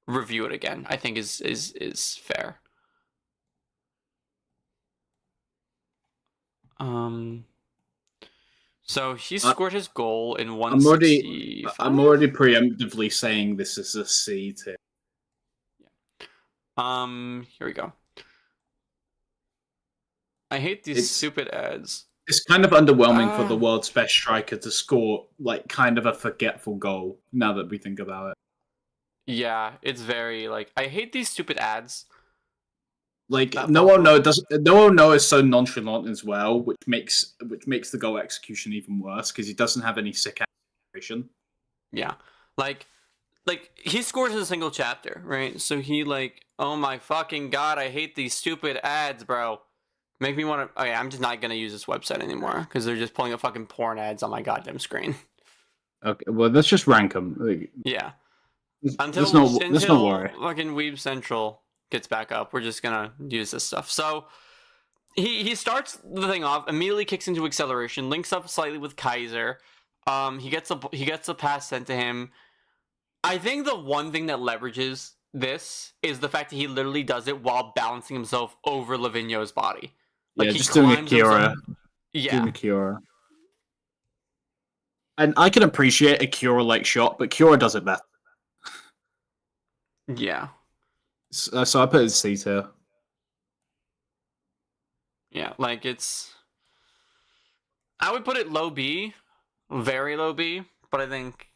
review it again. I think is fair. So he scored his goal in 165. I'm already preemptively saying this is a C tier. Yeah. Here we go. I hate these stupid ads. It's kind of underwhelming for the world's best striker to score like kind of a forgetful goal. Now that we think about it. Yeah, it's very like I hate these stupid ads. Like Noel Noah is so nonchalant as well, which makes the goal execution even worse because he doesn't have any sick acceleration. Yeah, like he scores in a single chapter, right? So he like, oh my fucking god, I hate these stupid ads, bro. Make me want to. Okay, I'm just not gonna use this website anymore because they're just pulling up fucking porn ads on my goddamn screen. Okay, well let's just rank them. Like, yeah. Until no worry. Fucking Weeb Central gets back up, we're just gonna use this stuff. So he starts the thing off, immediately kicks into acceleration, links up slightly with Kaiser. He gets a pass sent to him. I think the one thing that leverages this is the fact that he literally does it while balancing himself over Lavigno's body. Like just doing a Kira. Yeah. Doing a Kira. And I can appreciate a Kira-like shot, but Kira does it better. Yeah. So I put it in C tier. Yeah, like it's... I would put it low B. Very low B. But I think...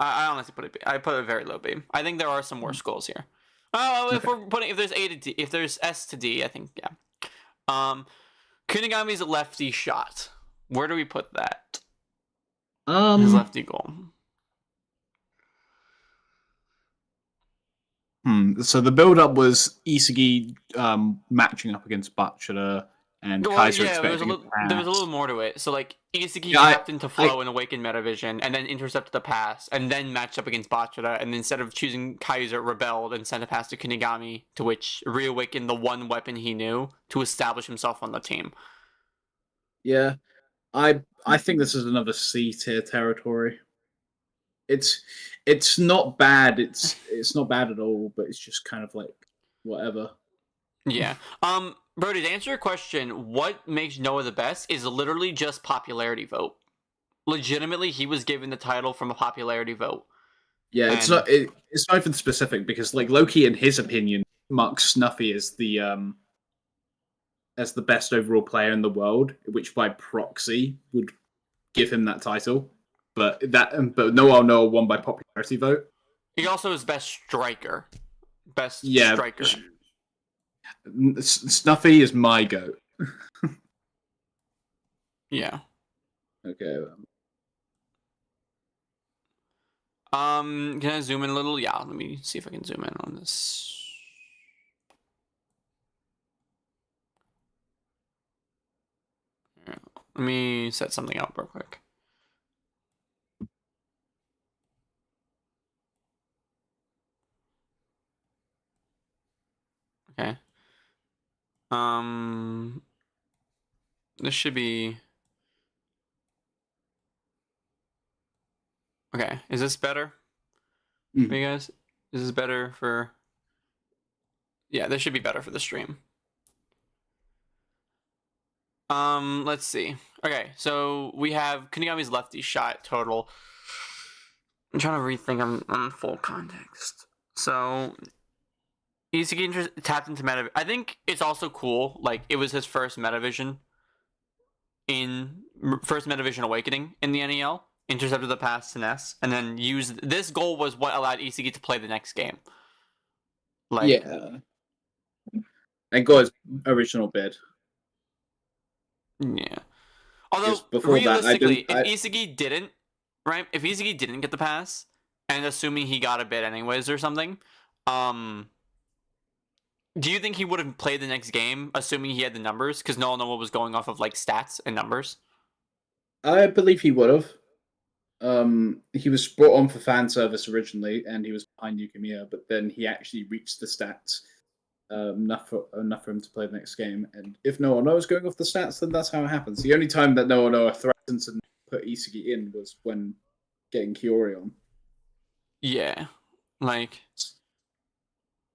I honestly put it B. I put it very low B. I think there are some worse goals here. Oh, if there's A to D... If there's S to D, I think, yeah. Kunigami's a lefty shot. Where do we put that? His lefty goal. So the build-up was Isagi matching up against Butcher and Kaiser expecting there was a little more to it. So like Isagi tapped into flow and awakened Metavision, and then intercepted the pass, and then matched up against Butcher, and instead of choosing Kaiser, rebelled and sent a pass to Kunigami, to which reawakened the one weapon he knew to establish himself on the team. Yeah, I think this is another C tier territory. It's not bad. It's not bad at all, but it's just kind of like whatever. Yeah. Brody, to answer your question, what makes Noah the best is literally just popularity vote. Legitimately, he was given the title from a popularity vote. Yeah, it's not even specific because like Loki, in his opinion, marks Snuffy as the best overall player in the world, which by proxy would give him that title. But Noah won by popularity vote. He also is best striker. Best striker. Snuffy is my goat. Yeah. Okay. Can I zoom in a little? Yeah, let me see if I can zoom in on this. Let me set something up real quick. Okay. This should be... Okay, is this better for you guys? Is this better for... Yeah, this should be better for the stream. Let's see. Okay, so we have Kunigami's lefty shot total. I'm trying to rethink on full context. So, Isagi tapped into Metavision. I think it's also cool, like, it was his first Metavision awakening in the NEL. Intercepted the pass to Ness, and then used... This goal was what allowed Isagi to play the next game. Like, yeah. And got his original bid. Yeah. Although, before realistically, if Isagi didn't, right? If Isagi didn't get the pass, and assuming he got a bid anyways or something, do you think he would have played the next game, assuming he had the numbers? Because no one was going off of, like, stats and numbers. I believe he would have. He was brought on for fan service originally, and he was behind Yukimiya, but then he actually reached the stats enough for him to play the next game. And if no one knows going off the stats, then that's how it happens. The only time that no one threatened to put Isagi in was when getting Kiori on. Yeah, like.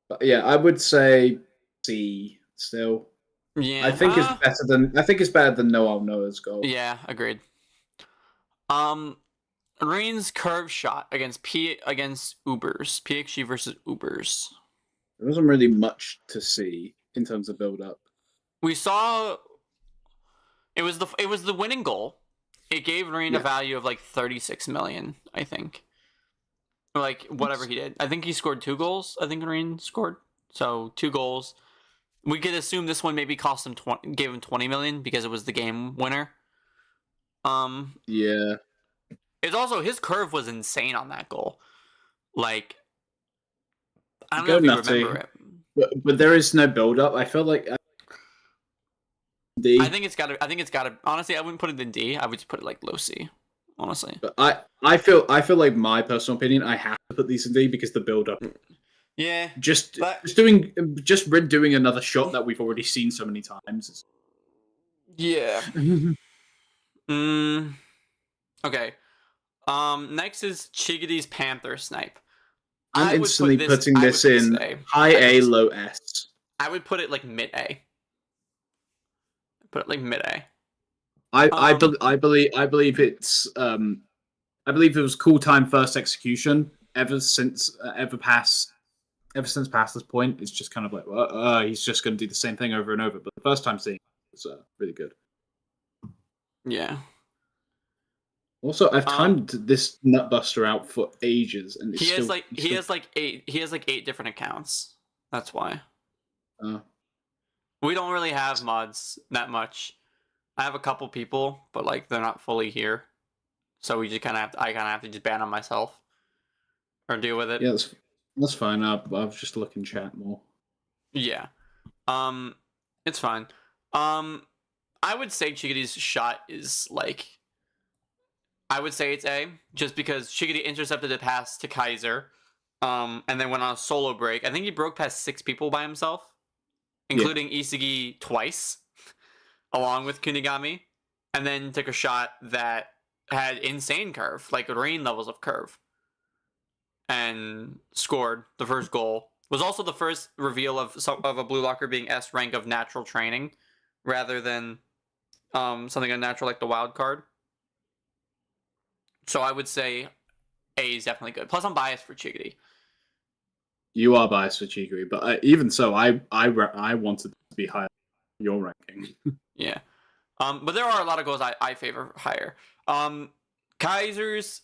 But yeah, I would say C still. Yeah, I think it's better than Noah's goal. Yeah, agreed. Rain's curve shot against Ubers. PXG versus Ubers. There wasn't really much to see in terms of build up. We saw it was the winning goal. It gave Rain a value of like 36 million, I think. Like whatever he did. I think he scored 2 goals. I think Rain scored. So 2 goals. We could assume this one maybe cost him gave him 20 million because it was the game winner. Yeah. It's also, his curve was insane on that goal. Like, I don't know if you remember it. But there is no build up. I feel like D. I think it's gotta. Honestly, I wouldn't put it in D. I would just put it like low C. Honestly. But I feel like my personal opinion, I have to put these in D because the build up. Yeah. Just doing another shot that we've already seen so many times. Yeah. Okay. Next is Chigity's Panther Snipe. I'm instantly putting this in high A, low S. I would put it like mid A. Put it like mid A. I believe it's I believe it was cool time first execution ever since past this point. It's just kind of like he's just going to do the same thing over and over. But the first time seeing it was really good. Yeah. Also, I've timed this nutbuster out for ages, and he has like 8 different accounts. That's why. We don't really have mods that much. I have a couple people, but like they're not fully here, so we just I kind of have to just ban on myself or deal with it. Yeah, that's fine. I'll just look in chat more. Yeah, it's fine. I would say Chigity's shot is like. I would say it's A, just because Chigity intercepted a pass to Kaiser, and then went on a solo break. I think he broke past 6 people by himself, including Isagi twice, along with Kunigami, and then took a shot that had insane curve, like Rain levels of curve, and scored the first goal. Was also the first reveal of a Blue Locker being S rank of natural training, rather than something unnatural like the wild card. So I would say A is definitely good. Plus, I'm biased for Chigity. You are biased for Chigity, but even so, I wanted to be higher than your ranking. Yeah. But there are a lot of goals I favor higher. Kaiser's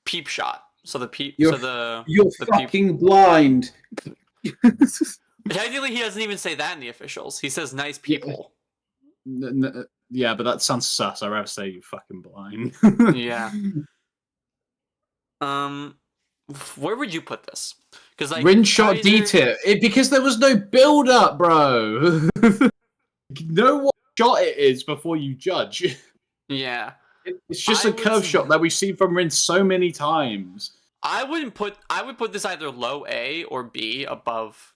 peep shot. So the peep. You're fucking blind. Technically, he doesn't even say that in the officials. He says nice people. Yeah, but that sounds sus. I'd rather say you fucking blind. Yeah. Where would you put this? Because like Rin shot D tier because there was no build up, bro. No one shot it is before you judge. Yeah. It's just a curve shot that we've seen from Rin so many times. I would put this either low A or B above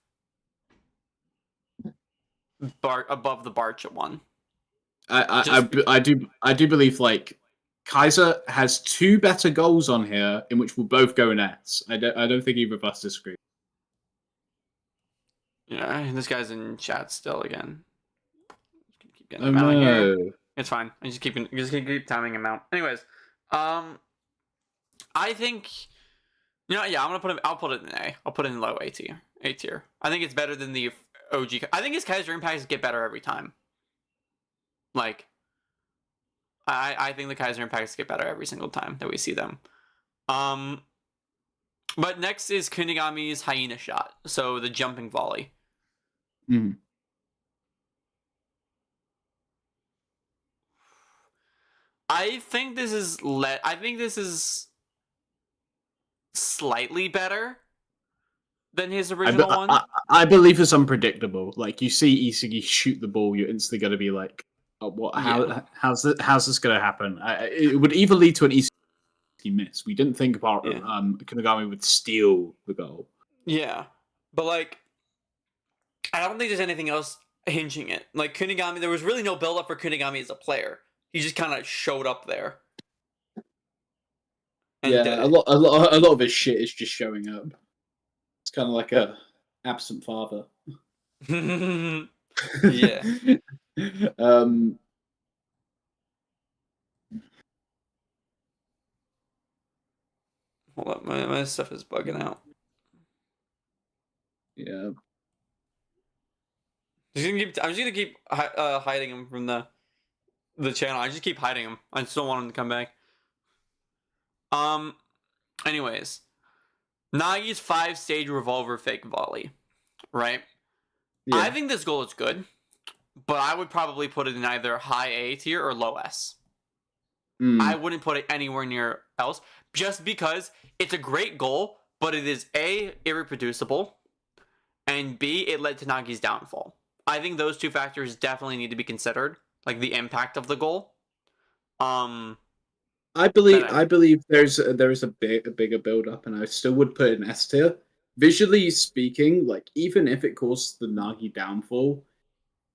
the Barcha one. I do believe like Kaiser has 2 better goals on here, in which we'll both go in S. I don't think either of us disagree. Yeah, and this guy's in chat still again. Keep getting Oh him out of here. no! It's fine. I'm just gonna keep timing him out. Anyways, I think, yeah, I'll put it in A. I'll put it in low A tier. I think it's better than the OG. I think his Kaiser impacts get better every time. Like, I think the Kaiser impacts get better every single time that we see them. But next is Kunigami's hyena shot. So the jumping volley. Mm. I think this is slightly better than his original one. I believe it's unpredictable. Like, you see Isagi shoot the ball, you're instantly going to be like, oh, what? How's this going to happen? It would either lead to an Isagi miss. We didn't think about Kunigami would steal the goal. Yeah, but like, I don't think there's anything else hinging it. Like Kunigami, there was really no build up for Kunigami as a player. He just kind of showed up there. And a lot of his shit is just showing up. It's kind of like a absent father. Yeah. Hold up, my stuff is bugging out. Yeah. I'm just gonna keep hiding him from the channel. I just keep hiding him. I just don't want him to come back. Anyways, Nagi's 5-stage revolver fake volley, right? Yeah. I think this goal is good, but I would probably put it in either high A tier or low S. I wouldn't put it anywhere near else, just because it's a great goal, but it is A, irreproducible, and B, it led to Nagi's downfall. I think those 2 factors definitely need to be considered, like the impact of the goal. I believe there's a bigger build up, and I still would put it in S tier. Visually speaking, like, even if it causes the Nagi downfall,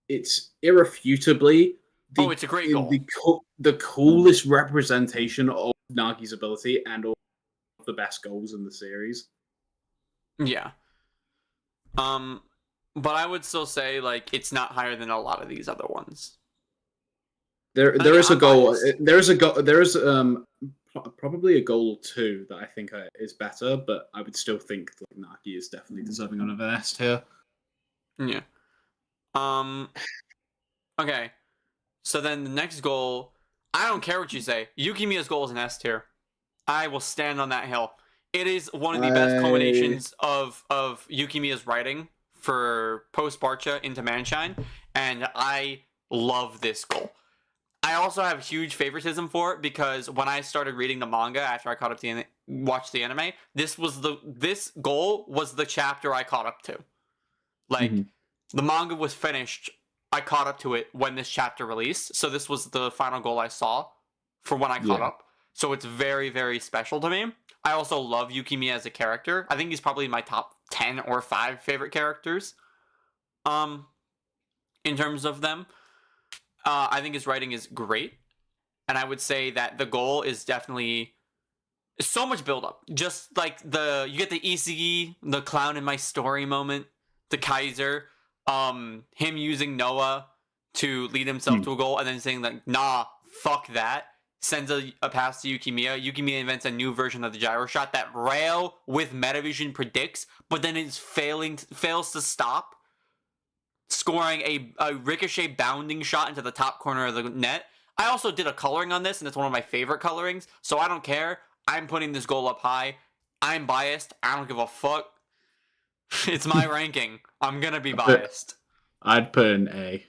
it's irrefutably it's a great goal. The coolest representation of Nagi's ability and all of the best goals in the series. Yeah. But I would still say, like, it's not higher than a lot of these other ones. There is a goal. There is probably a goal or 2 that I think is better, but I would still think like Nagi is definitely deserving of an S tier. Yeah. Okay. So then the next goal, I don't care what you say. Yukimiya's goal is an S tier. I will stand on that hill. It is one of the best culminations of Yukimiya's writing for post Barcha into Manshine, and I love this goal. I also have huge favoritism for it because when I started reading the manga after I caught up to watched the anime, this goal was the chapter I caught up to. Like, the manga was finished, I caught up to it when this chapter released, so this was the final goal I saw for when I caught up. So it's very, very special to me. I also love Yukimiya as a character. I think he's probably my top 10 or 5 favorite characters. In terms of them. I think his writing is great. And I would say that the goal is definitely so much build up. Just like you get the Isagi, the clown in my story moment, the Kaiser, him using Noah to lead himself to a goal, and then saying like, nah, fuck that. Sends a pass to Yukimiya. Yukimiya invents a new version of the gyro shot that Rail with Metavision predicts, but then it fails to stop, scoring a ricochet bounding shot into the top corner of the net. I also did a coloring on this, and it's one of my favorite colorings, so I don't care. I'm putting this goal up high. I'm biased. I don't give a fuck. It's my ranking. I'm gonna be biased. I'd put an A.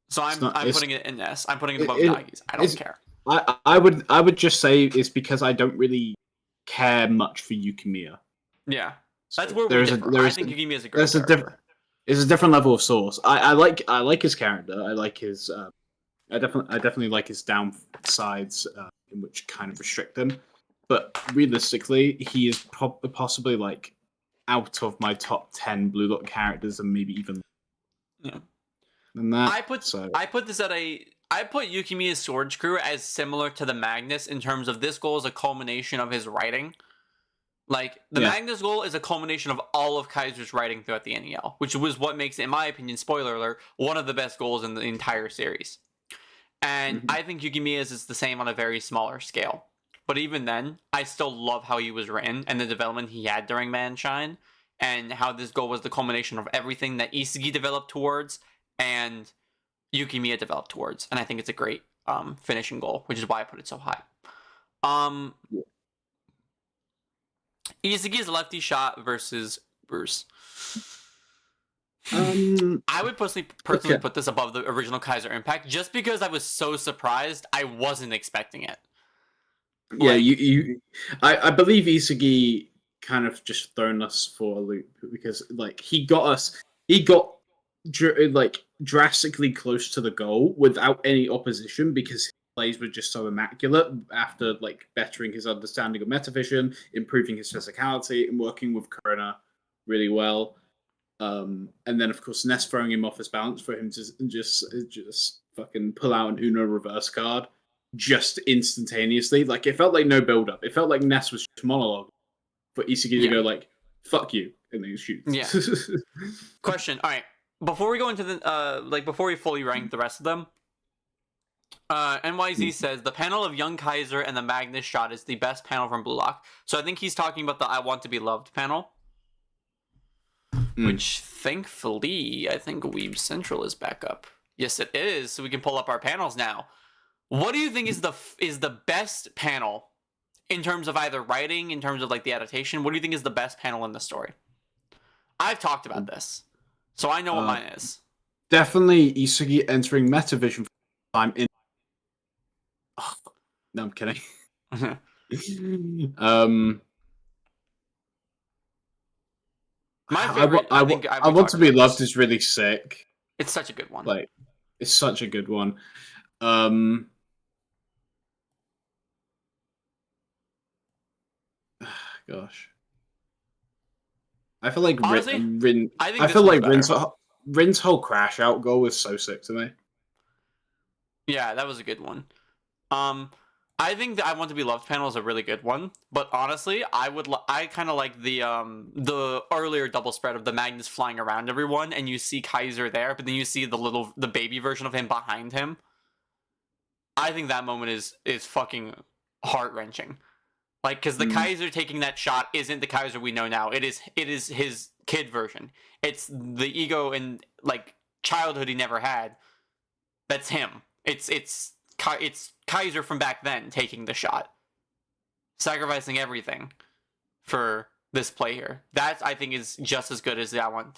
So I'm putting it in S. I'm putting it above Nagi's. I don't care. I would just say it's because I don't really care much for Yukimiya. Yeah, that's where we differ. I think Yukimiya is a great character. It's a different level of source. I like his character. I like his. I definitely like his downsides, in which kind of restrict him. But realistically, he is possibly like out of my top 10 Blue Lock characters, and maybe even than that. I put Yukimiya's Sword Crew as similar to the Magnus in terms of this goal is a culmination of his writing. Like, the Magnus goal is a culmination of all of Kaiser's writing throughout the NEL, which was what makes it, in my opinion, spoiler alert, one of the best goals in the entire series. And I think Yukimiya's is the same on a very smaller scale. But even then, I still love how he was written and the development he had during Manshine, and how this goal was the culmination of everything that Isagi developed towards and Yukimiya developed towards. And I think it's a great finishing goal, which is why I put it so high. Isagi's lefty shot versus Bruce. I would personally put this above the original Kaiser Impact just because I was so surprised. I wasn't expecting it. Yeah, I believe Isagi kind of just thrown us for a loop because like he got like drastically close to the goal without any opposition because his plays were just so immaculate after like bettering his understanding of Metavision, improving his physicality, and working with Corona really well. And then of course Ness throwing him off his balance for him to just fucking pull out an Uno reverse card just instantaneously. Like it felt like no build up. It felt like Ness was just monologue for Isagi to go like "fuck you" and then shoot. Yeah. Question. All right. Before we go into the before we fully rank the rest of them, NYZ says the panel of Young Kaiser and the Magnus shot is the best panel from Blue Lock. So I think he's talking about the "I Want to Be Loved" panel. Which, thankfully, I think Weeb Central is back up. Yes, it is. So we can pull up our panels now. What do you think is the best panel in terms of either writing, in terms of like the adaptation? What do you think is the best panel in the story? I've talked about this, so I know what mine is. Definitely Isagi entering Metavision for the time in. Oh, no, I'm kidding. My favorite, I Want to Be Loved is really sick. It's such a good one. Like, it's such a good one. Gosh, I feel like honestly, I feel like Rin's whole crash out goal was so sick to me. Yeah, that was a good one. I think the "I Want to Be Loved" panel is a really good one, but honestly, I kind of like the earlier double spread of the Magnus flying around everyone, and you see Kaiser there, but then you see the baby version of him behind him. I think that moment is fucking heart wrenching, like because the Kaiser taking that shot isn't the Kaiser we know now. It is his kid version. It's the ego and like childhood he never had. That's him. It's Kaiser from back then taking the shot, sacrificing everything for this play here. That I think is just as good as the I Want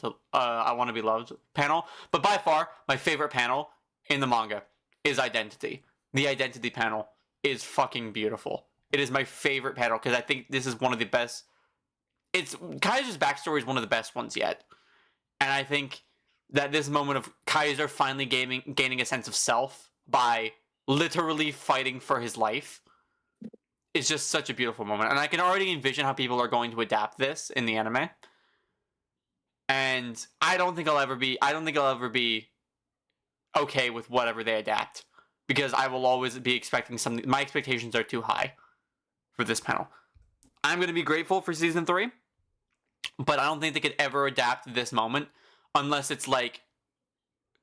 to Be Loved panel. But by far, my favorite panel in the manga is Identity. The Identity panel is fucking beautiful. It is my favorite panel because I think this is one of the best. It's Kaiser's backstory is one of the best ones yet, and I think that this moment of Kaiser finally gaining a sense of self by literally fighting for his life is just such a beautiful moment, and I can already envision how people are going to adapt this in the anime. And I don't think I'll ever be okay with whatever they adapt because I will always be expecting something. My expectations are too high for this panel. I'm going to be grateful for season 3, but I don't think they could ever adapt this moment unless it's like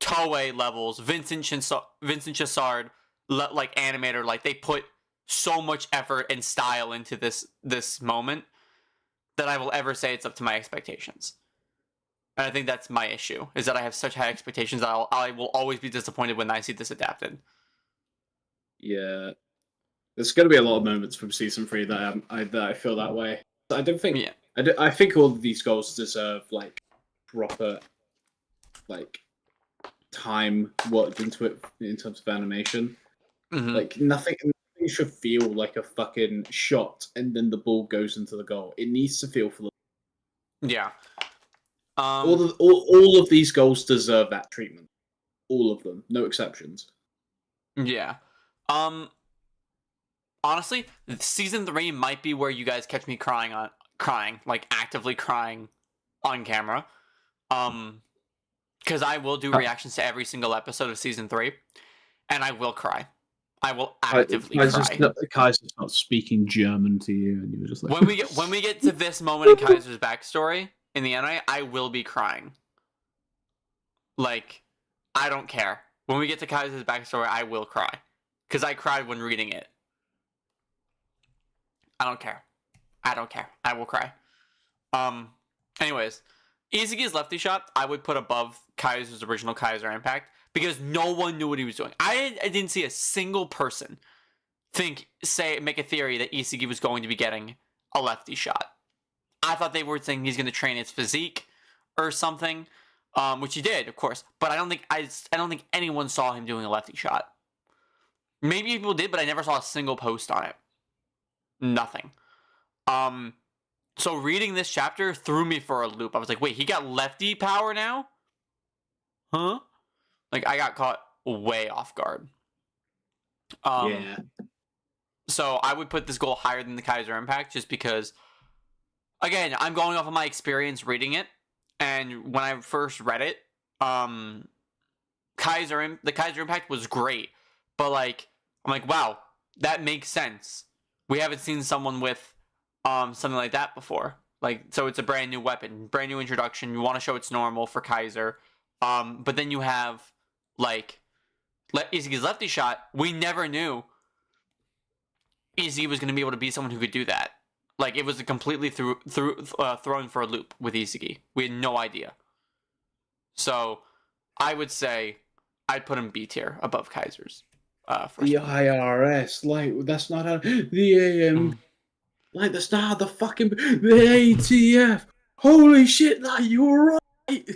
Toei levels, Vincent Chassard, like animator, like they put so much effort and style into this moment that I will ever say it's up to my expectations. And I think that's my issue, is that I have such high expectations that I will always be disappointed when I see this adapted. Yeah, there's going to be a lot of moments from season 3 that I feel that way. I don't think. Yeah. I think all of these goals deserve like proper, like time worked into it in terms of animation. Like nothing should feel like a fucking shot and then the ball goes into the goal. It needs to feel for. Yeah. All of these goals deserve that treatment. All of them, no exceptions. Yeah. Honestly, season 3 might be where you guys catch me crying, like actively crying on camera. Because I will do reactions to every single episode of season 3, and I will cry. I will actively cry. Kaiser's not speaking German to you, and you were just like, when we get to this moment in Kaiser's backstory in the anime, I will be crying. Like, I don't care. When we get to Kaiser's backstory, I will cry. Because I cried when reading it. I don't care. I don't care. I will cry. Anyways, Isagi's lefty shot, I would put above Kaiser's original Kaiser Impact. Because no one knew what he was doing. I didn't see a single person make a theory that Isagi was going to be getting a lefty shot. I thought they were saying he's going to train his physique or something. Which he did, of course, but I don't think anyone saw him doing a lefty shot. Maybe people did, but I never saw a single post on it. Nothing. So reading this chapter threw me for a loop. I was like, wait, he got lefty power now? Huh? Like, I got caught way off guard. yeah. So I would put this goal higher than the Kaiser Impact just because, again, I'm going off of my experience reading it. And when I first read it, the Kaiser Impact was great, but like I'm like, wow, that makes sense. We haven't seen someone with something like that before. Like, so it's a brand new weapon, brand new introduction. You want to show it's normal for Kaiser, but then you have like Isagi's lefty shot. We never knew Izzy was going to be able to be someone who could do that. Like, it was a completely thrown for a loop with Isagi. We had no idea. So, I would say I'd put him B tier above Kaiser's. The IRS, like, that's not how the like, that's not how the fucking the ATF. Holy shit, like, you're right.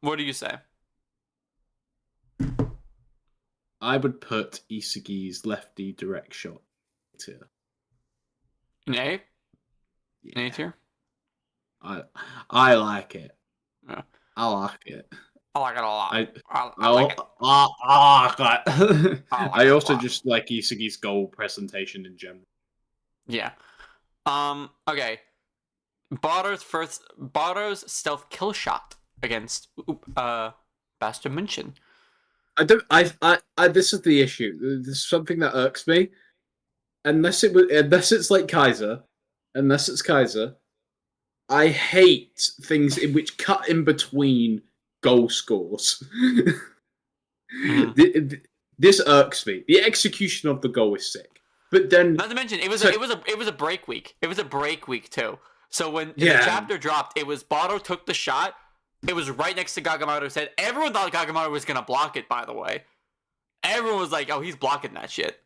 What do you say? I would put Isagi's lefty direct shot tier. An A? Yeah. An A tier? I like it. Yeah. I like it. I like it a lot. I like it. I also just like Isagi's goal presentation in general. Yeah. Okay. Baro's stealth kill shot against Bastard München. This is the issue. This is something that irks me. Unless it's like Kaiser, I hate things in which cut in between goal scores. This irks me. The execution of the goal is sick, but then not to mention it was a break week. It was a break week too. So when the chapter dropped, it was Baro took the shot. It was right next to Kagamaru's head. Everyone thought Kagamaru was gonna block it. By the way, everyone was like, "Oh, he's blocking that shit."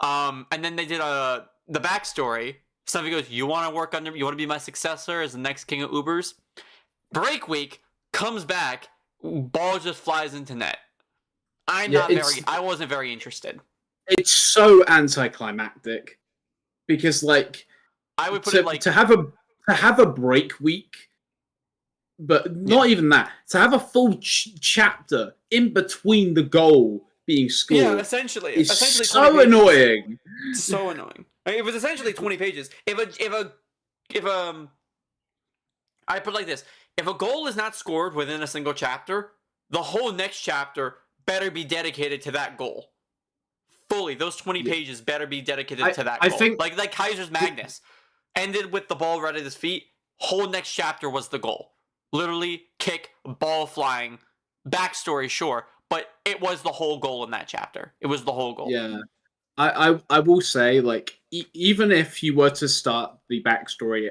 And then they did the backstory. Somebody goes, you want to be my successor as the next king of Ubers? Break week comes back, ball just flies into net. I wasn't very interested. It's so anticlimactic because, like, I would put it like to have a break week, but not even that. To have a full chapter in between the goal being scored. Yeah, essentially so annoying. So annoying. I mean, it was essentially 20 pages. I put it like this: if a goal is not scored within a single chapter, the whole next chapter better be dedicated to that goal. Fully, those 20 pages better be dedicated to that goal. I think like Kaiser's Magnus ended with the ball right at his feet. Whole next chapter was the goal. Literally, kick, ball flying. Backstory, sure. But it was the whole goal in that chapter. It was the whole goal. Yeah. I will say, like, even if you were to start the backstory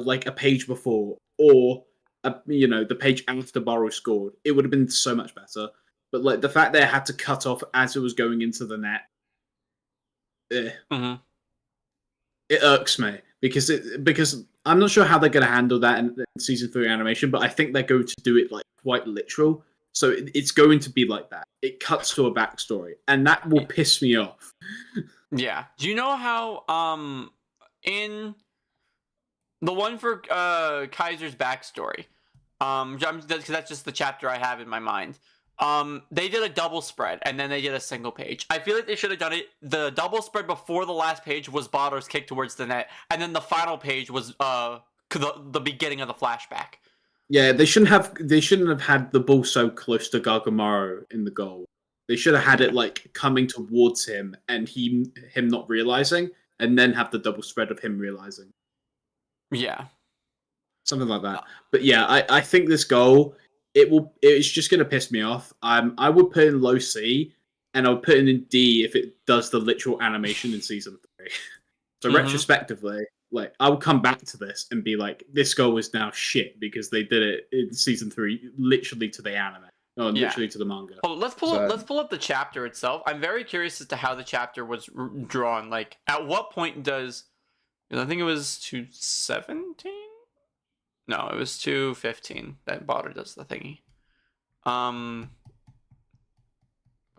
like a page before, or the page after Burū scored, it would have been so much better. But like the fact they had to cut off as it was going into the net, it irks me because I'm not sure how they're going to handle that in season 3 animation, but I think they're going to do it like quite literal. So it's going to be like that. It cuts to a backstory, and that will piss me off. Yeah. Do you know how in The one for Kaiser's backstory. Because that's just the chapter I have in my mind. They did a double spread and then they did a single page. I feel like they should have done it. The double spread before the last page was Bado's kick towards the net, and then the final page was the beginning of the flashback. Yeah, they shouldn't have had the ball so close to Gargamaro in the goal. They should have had it like coming towards him and him not realizing, and then have the double spread of him realizing. Yeah. Something like that. But yeah, I think this goal, it's just gonna piss me off. I would put in low C, and I would put it in D if it does the literal animation in season 3. So retrospectively, like I will come back to this and be like, this goal is now shit because they did it in season 3, literally to the anime, literally to the manga. Well, let's pull up the chapter itself. I'm very curious as to how the chapter was drawn. Like, at what point does I think it was 217? No, it was 215 that Bada does the thingy.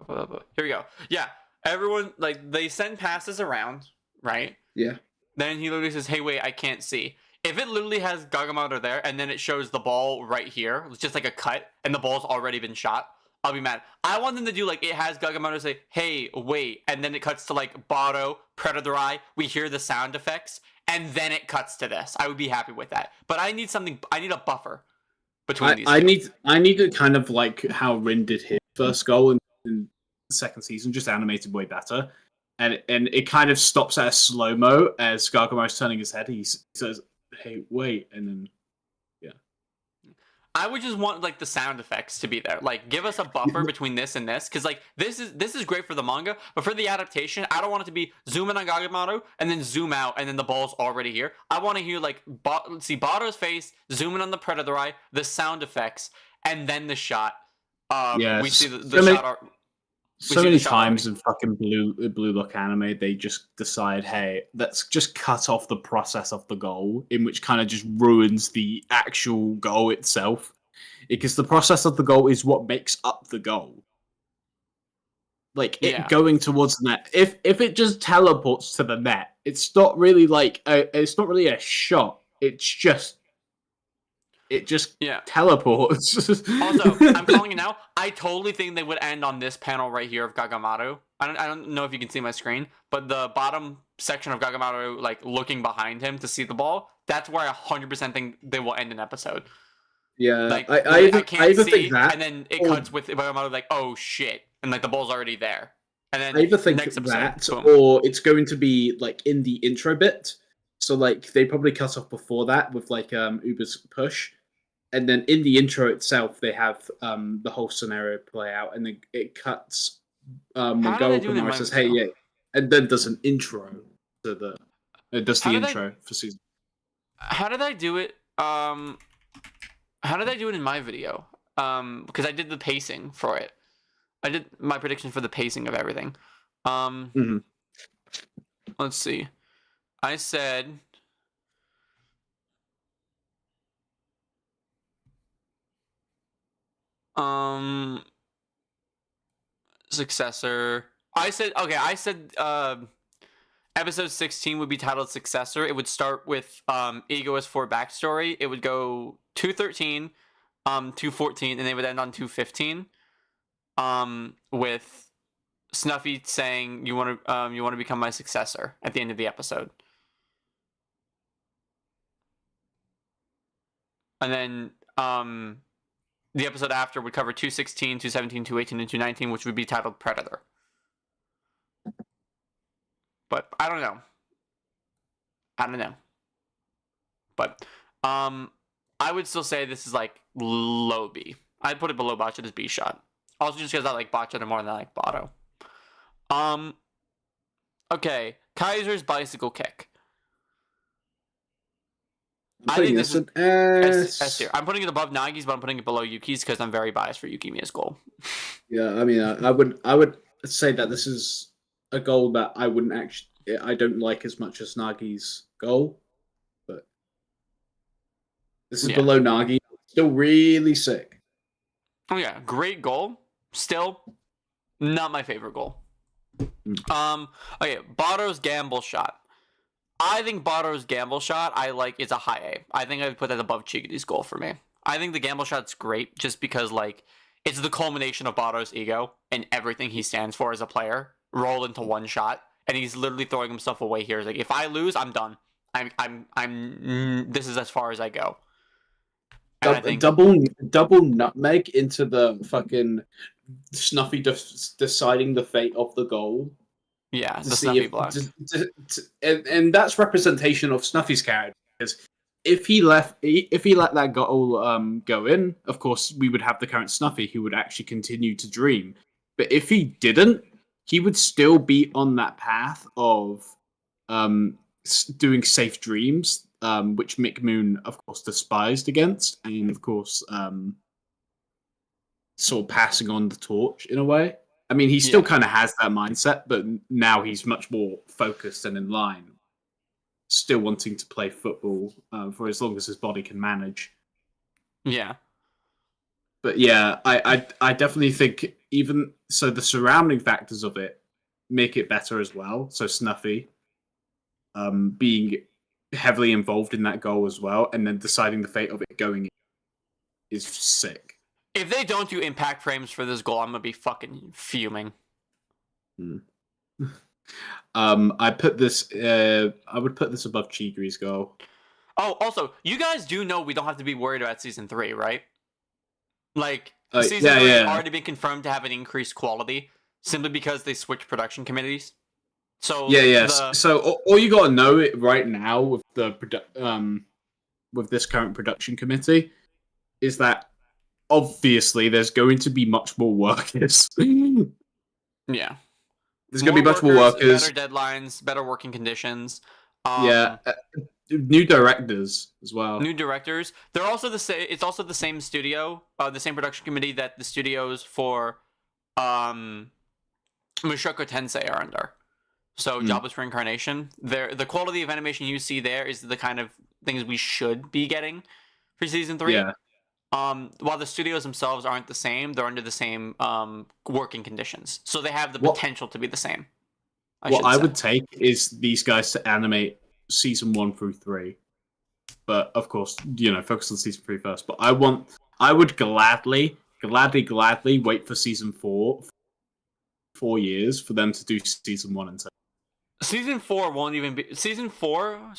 Here we go. Yeah, everyone, like, they send passes around, right? Yeah. Then he literally says, hey, wait, I can't see. If it literally has Gagamoto there, and then it shows the ball right here, it's just like a cut, and the ball's already been shot, I'll be mad. I want them to do, like, it has Gagamoto say, hey, wait, and then it cuts to, like, Bado, Predator Eye, we hear the sound effects, and then it cuts to this. I would be happy with that. But I need a buffer between these two. I need it kind of like how Rin did his first goal in the second season, just animated way better. And it kind of stops at a slow-mo as Gargamo's turning his head. He says, hey, wait, and then, yeah. I would just want, like, the sound effects to be there. Like, give us a buffer between this and this. Because, like, this is great for the manga, but for the adaptation, I don't want it to be zoom in on Gagamaru and then zoom out and then the ball's already here. I want to hear, like, see Bado's face, zoom in on the Predator Eye, the sound effects, and then the shot. We see the shot... So many times in fucking Blue Lock anime, they just decide, hey, let's just cut off the process of the goal, in which kind of just ruins the actual goal itself. Because the process of the goal is what makes up the goal. Like, it going towards the net. If it just teleports to the net, it's not really like it's not really a shot. It just teleports. Also, I'm calling it now. I totally think they would end on this panel right here of Gagamaru. I don't know if you can see my screen, but the bottom section of Gagamaru, like, looking behind him to see the ball, that's where I 100% think they will end an episode. Yeah, like, I can't see, think that, and then it cuts with Gagamaru like, oh shit, and like the ball's already there. And then I either think next episode, that, boom. or it's going to be like in the intro bit. So like they probably cut off before that with like Uber's push. And then in the intro itself, they have the whole scenario play out, and then it cuts when Gogamaru says, "Hey, yeah," and then does an intro to the for season. How did I do it? How did I do it in my video? Because I did the pacing for it. I did my prediction for the pacing of everything. Let's see. I said. Successor. I said episode 16 would be titled Successor. It would start with Egoist 4 backstory. It would go 213, 214, and they would end on 215. With Snuffy saying you want to become my successor at the end of the episode. And then the episode after would cover 216, 217, 218, and 219, which would be titled Predator. But I don't know. But I would still say this is like low B. I'd put it below Botched as B shot. Also just because I like Botched more than I like Bado. Okay, Kaiser's bicycle kick. I think this is S tier. I'm putting it above Nagi's, but I'm putting it below Yuki's because I'm very biased for Yukimiya's goal. Yeah, I mean, I would say that this is a goal that I don't like as much as Nagi's goal, but this is below Nagi. Still really sick. Oh yeah, great goal. Still not my favorite goal. Okay, Bado's gamble shot. I think Baru's gamble shot, it's a high A. I think I would put that above Chigudi's goal for me. I think the gamble shot's great just because, like, it's the culmination of Baru's ego and everything he stands for as a player rolled into one shot, and he's literally throwing himself away here. He's like, if I lose, I'm done. This is as far as I go. And I think double nutmeg into the fucking Snuffy deciding the fate of the goal. Yeah, the Snuffy block. And that's representation of Snuffy's character. Because if he let that goal go in, of course we would have the current Snuffy who would actually continue to dream. But if he didn't, he would still be on that path of doing safe dreams, which Mick Moon, of course, despised against, and of course, sort of passing on the torch in a way. I mean, he still kind of has that mindset, but now he's much more focused and in line, still wanting to play football for as long as his body can manage. Yeah. But yeah, I definitely think even so the surrounding factors of it make it better as well. So Snuffy being heavily involved in that goal as well, and then deciding the fate of it going in is sick. If they don't do impact frames for this goal, I'm gonna be fucking fuming. I put this. I would put this above Chigudi's goal. Oh, also, you guys do know we don't have to be worried about season 3, right? Like, season 3 has already been confirmed to have an increased quality simply because they switched production committees. So So all you gotta know it right now with the with this current production committee is that obviously there's going to be much more workers. Yeah, there's going to be much more workers, better deadlines, better working conditions. New directors as well. New directors. They're also the same. It's also the same studio, the same production committee that the studios for Mushoku Tensei are under. So Jobless Reincarnation. The quality of animation you see there is the kind of things we should be getting for season 3. Yeah. While the studios themselves aren't the same, they're under the same working conditions, so they have the potential to be the same. What I would take is these guys to animate season 1 through 3, but of course, focus on season 3 first. But I would gladly wait for season 4 years for them to do season 1 and 2. Season 4 won't even be season 4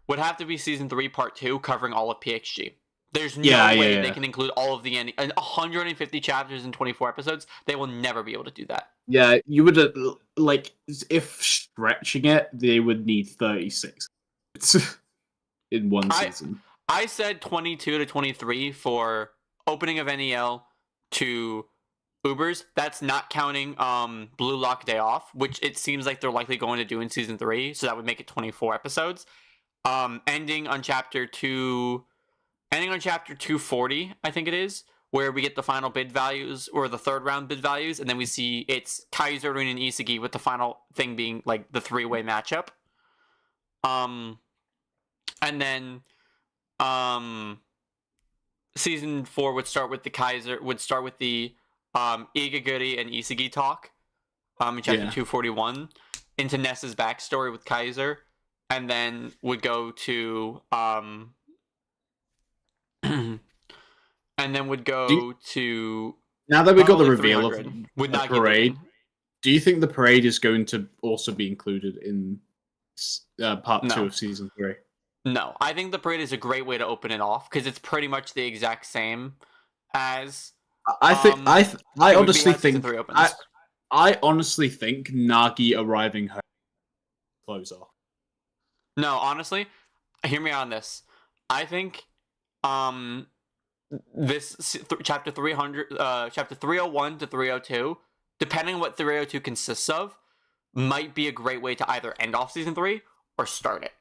would have to be season 3 part 2 covering all of PXG. There's no way they can include all of the 150 chapters in 24 episodes. They will never be able to do that. Yeah, you would if stretching it, they would need 36 in one season. I said 22 to 23 for opening of NEL to Ubers. That's not counting BLUELOCK Day Off, which it seems like they're likely going to do in season 3. So that would make it 24 episodes. Ending on chapter 240, I think it is, where we get the final bid values, or the third round bid values, and then we see it's Kaiser, Rin, and Isagi, with the final thing being like the 3-way matchup. And then season 4 would start with the Igaguri and Isagi talk in chapter 241 into Ness's backstory with Kaiser, and then would go to now that we got the reveal of the parade, do you think the parade is going to also be included in part 2 of season 3? No, I think the parade is a great way to open it off because it's pretty much the exact same as. I honestly think Nagi arriving home close off. No, honestly, hear me on this. I think this chapter 301 to 302, depending on what 302 consists of, might be a great way to either end off season 3 or start it.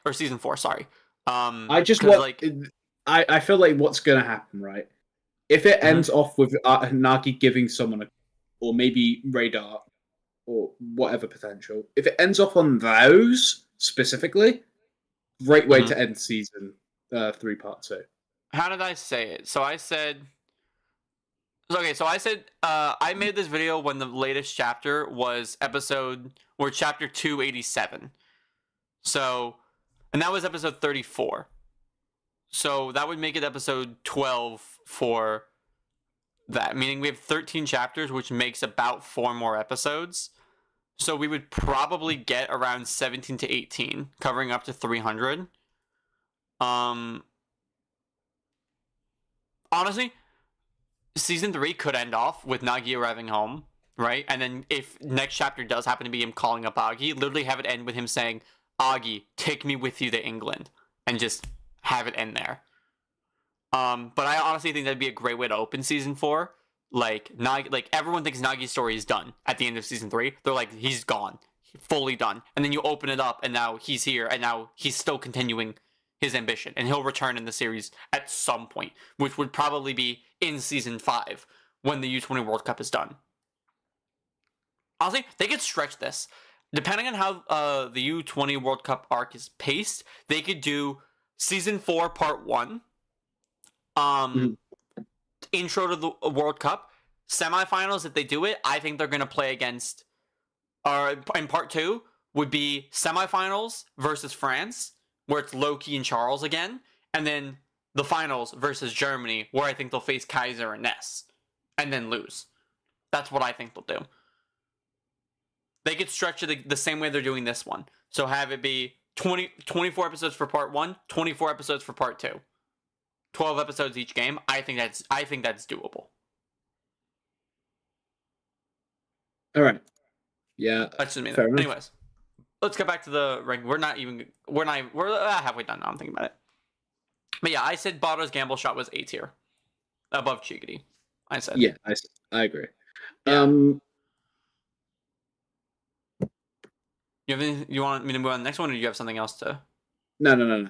Or season 4, sorry. I feel like what's gonna happen, right? If it ends off with Nagi giving someone or maybe Radar or whatever potential, if it ends off on those specifically, great way to end season 3 part 2. How did I say it? I made this video when the latest chapter was chapter 287. So, and that was episode 34. So that would make it episode 12 for that, meaning we have 13 chapters, which makes about 4 more episodes. So we would probably get around 17 to 18, covering up to 300. Honestly, season 3 could end off with Nagi arriving home, right? And then if next chapter does happen to be him calling up Agi, literally have it end with him saying, Agi, take me with you to England, and just have it end there. But I honestly think that'd be a great way to open season 4. Like everyone thinks Nagi's story is done at the end of season 3. They're like, he's gone, fully done. And then you open it up, and now he's here, and now he's still continuing his ambition, and he'll return in the series at some point, which would probably be in season 5 when the U20 World Cup is done. Honestly, they could stretch this. Depending on how the U20 World Cup arc is paced, they could do season 4 part 1, intro to the World Cup, semifinals. If they do it, I think they're going to play against, in part 2 would be semifinals versus France, where it's Loki and Charles again, and then the finals versus Germany, where I think they'll face Kaiser and Ness, and then lose. That's what I think they'll do. They could stretch it the same way they're doing this one. So have it be 24 episodes for part 1, 24 episodes for part 2. 12 episodes each game. I think that's doable. All right. Yeah. That's just me. Fair enough. Anyways, let's get back to the ranking. We're halfway done now. I'm thinking about it. But yeah, I said Bato's gamble shot was A tier, above Chigiri. I said. Yeah, I agree. Yeah. You want me to move on to the next one, or do you have something else to? No.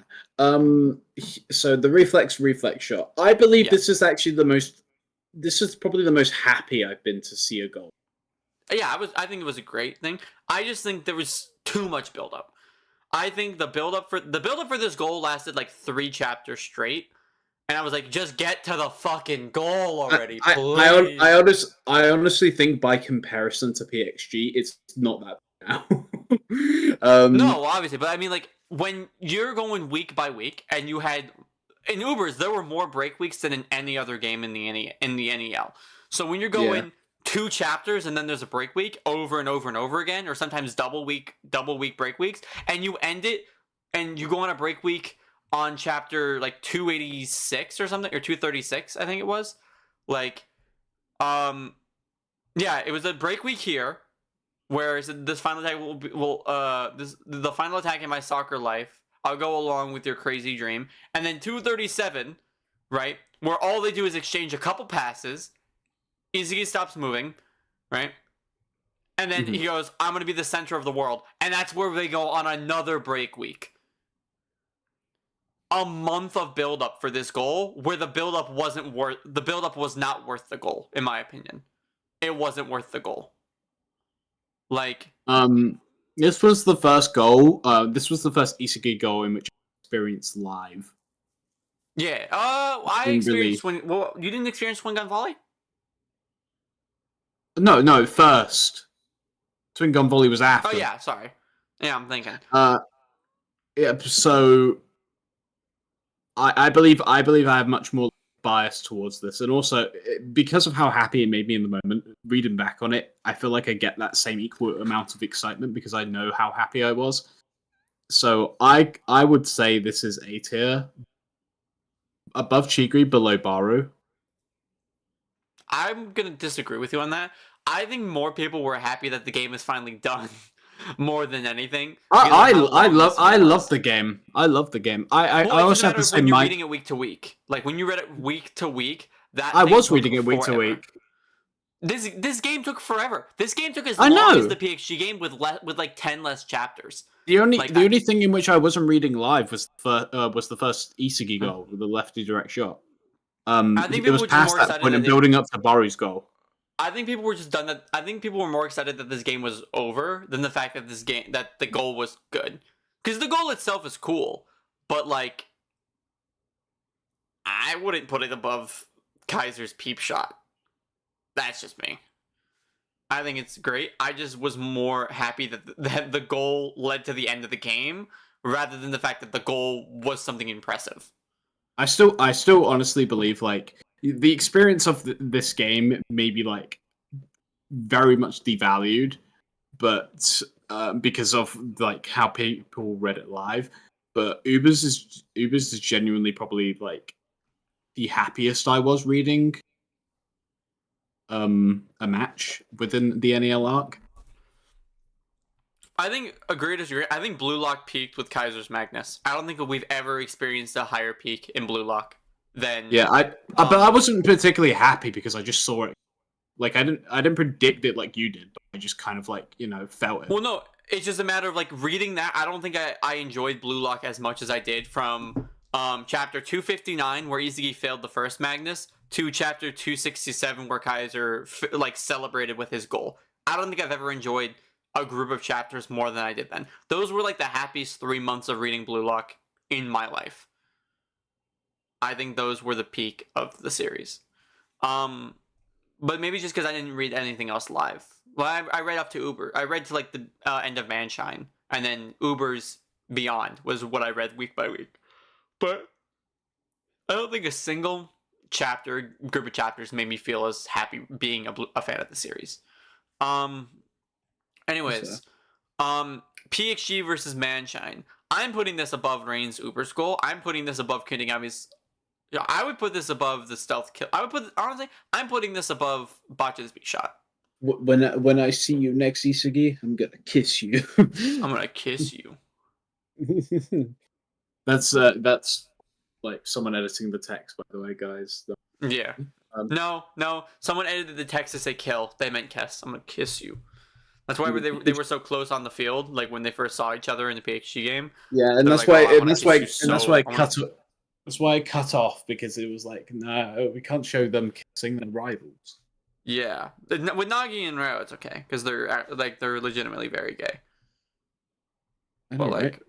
So the reflex shot. I believe this is actually this is probably the most happy I've been to see a goal. Yeah, I think it was a great thing. I just think there was too much build up. I think the build up for this goal lasted like 3 chapters straight, and I was like, just get to the fucking goal already, please. I honestly think by comparison to PXG, it's not that bad now. No, obviously, but I mean, like, when you're going week by week, and you had in Ubers, there were more break weeks than in any other game in the NEL. So when you're going 2 chapters and then there's a break week over and over and over again, or sometimes double week break weeks, and you end it and you go on a break week on chapter like 286 or something, or 236, I think it was. Like, it was a break week here, where this final attack the final attack in my soccer life. I'll go along with your crazy dream. And then 237, right, where all they do is exchange a couple passes. Izzy stops moving, right? And then he goes, I'm going to be the center of the world. And that's where they go on another break week. A month of build-up for this goal, where the build-up was not worth the goal, in my opinion. It wasn't worth the goal. Like... This was the first goal. This was the first Isagi goal in which I experienced live. Yeah. I experienced you didn't experience Twin Gun Volley? No, first. Twin Gun Volley was after. Oh yeah, sorry. Yeah, I'm thinking. Yeah, so I believe I have much more bias towards this, and also because of how happy it made me in the moment, reading back on it, I feel like I get that same equal amount of excitement because I know how happy I was. So I would say this is A tier, above Chigiri, below Burū. I'm gonna disagree with you on that. I think more people were happy that the game is finally done, more than anything. I love the game. I love the game. I also have the same. When you're reading it week to week, like when you read it week to week, I was reading it week to week. This game took forever. This game took as long as the PXG game with like 10 less chapters. The only thing in which I wasn't reading live was the first Isagi goal with the lefty direct shot. I think it was past that point and building up to Burū's goal. I think people were just done that. I think people were more excited that this game was over than the fact that that the goal was good. Because the goal itself is cool, but like, I wouldn't put it above Kaiser's peep shot. That's just me. I think it's great. I just was more happy that the goal led to the end of the game rather than the fact that the goal was something impressive. I still honestly believe like the experience of this game may be like very much devalued, but because of like how people read it live. But Ubers is genuinely probably like the happiest I was reading a match within the NEL arc. I think agree to disagree. I think Blue Lock peaked with Kaiser's Magnus. I don't think that we've ever experienced a higher peak in Blue Lock than but I wasn't particularly happy because I just saw it. Like I didn't predict it like you did. But I just kind of like felt it. Well, no, it's just a matter of like reading that. I don't think I enjoyed Blue Lock as much as I did from chapter 259 where Isagi failed the first Magnus to chapter 267 where Kaiser like celebrated with his goal. I don't think I've ever enjoyed a group of chapters more than I did then. Those were like the happiest 3 months of reading Blue Lock in my life. I think those were the peak of the series. But maybe just because I didn't read anything else live. Well, I read up to Uber. I read to like the end of Manshine, and then Uber's Beyond was what I read week by week. But I don't think a single group of chapters made me feel as happy being a fan of the series. Anyways, PXG versus Manshine. I'm putting this above Rain's Uber Skull. I'm putting this above Kinigami's. I would put this above the stealth kill. Honestly, I'm putting this above Botch's beat shot. When I see you next, Isagi, I'm gonna kiss you. I'm gonna kiss you. That's like someone editing the text, by the way, guys. Yeah. No. Someone edited the text to say kill. They meant kiss. I'm gonna kiss you. That's why they were so close on the field, like when they first saw each other in the PXG game. Yeah, and that's why I cut off because it was like, no, we can't show them kissing their rivals. Yeah, with Nagi and Ryo, it's okay because they're legitimately very gay. But like,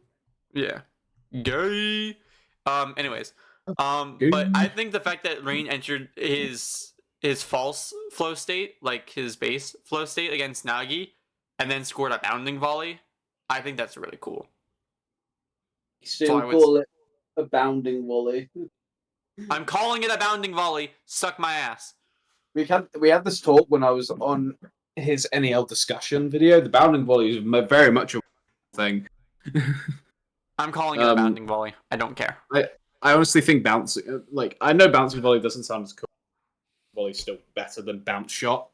yeah, gay. Anyways, but I think the fact that Rain entered his false flow state, like his base flow state against Nagi, and then scored a bounding volley, I think that's really cool. Still call it a bounding volley. I'm calling it a bounding volley. Suck my ass. We had this talk when I was on his NEL discussion video. The bounding volley is very much a thing. I'm calling it a bounding volley. I don't care. I honestly think bouncing, like I know bouncing volley doesn't sound as cool. Volley's still better than bounce shot.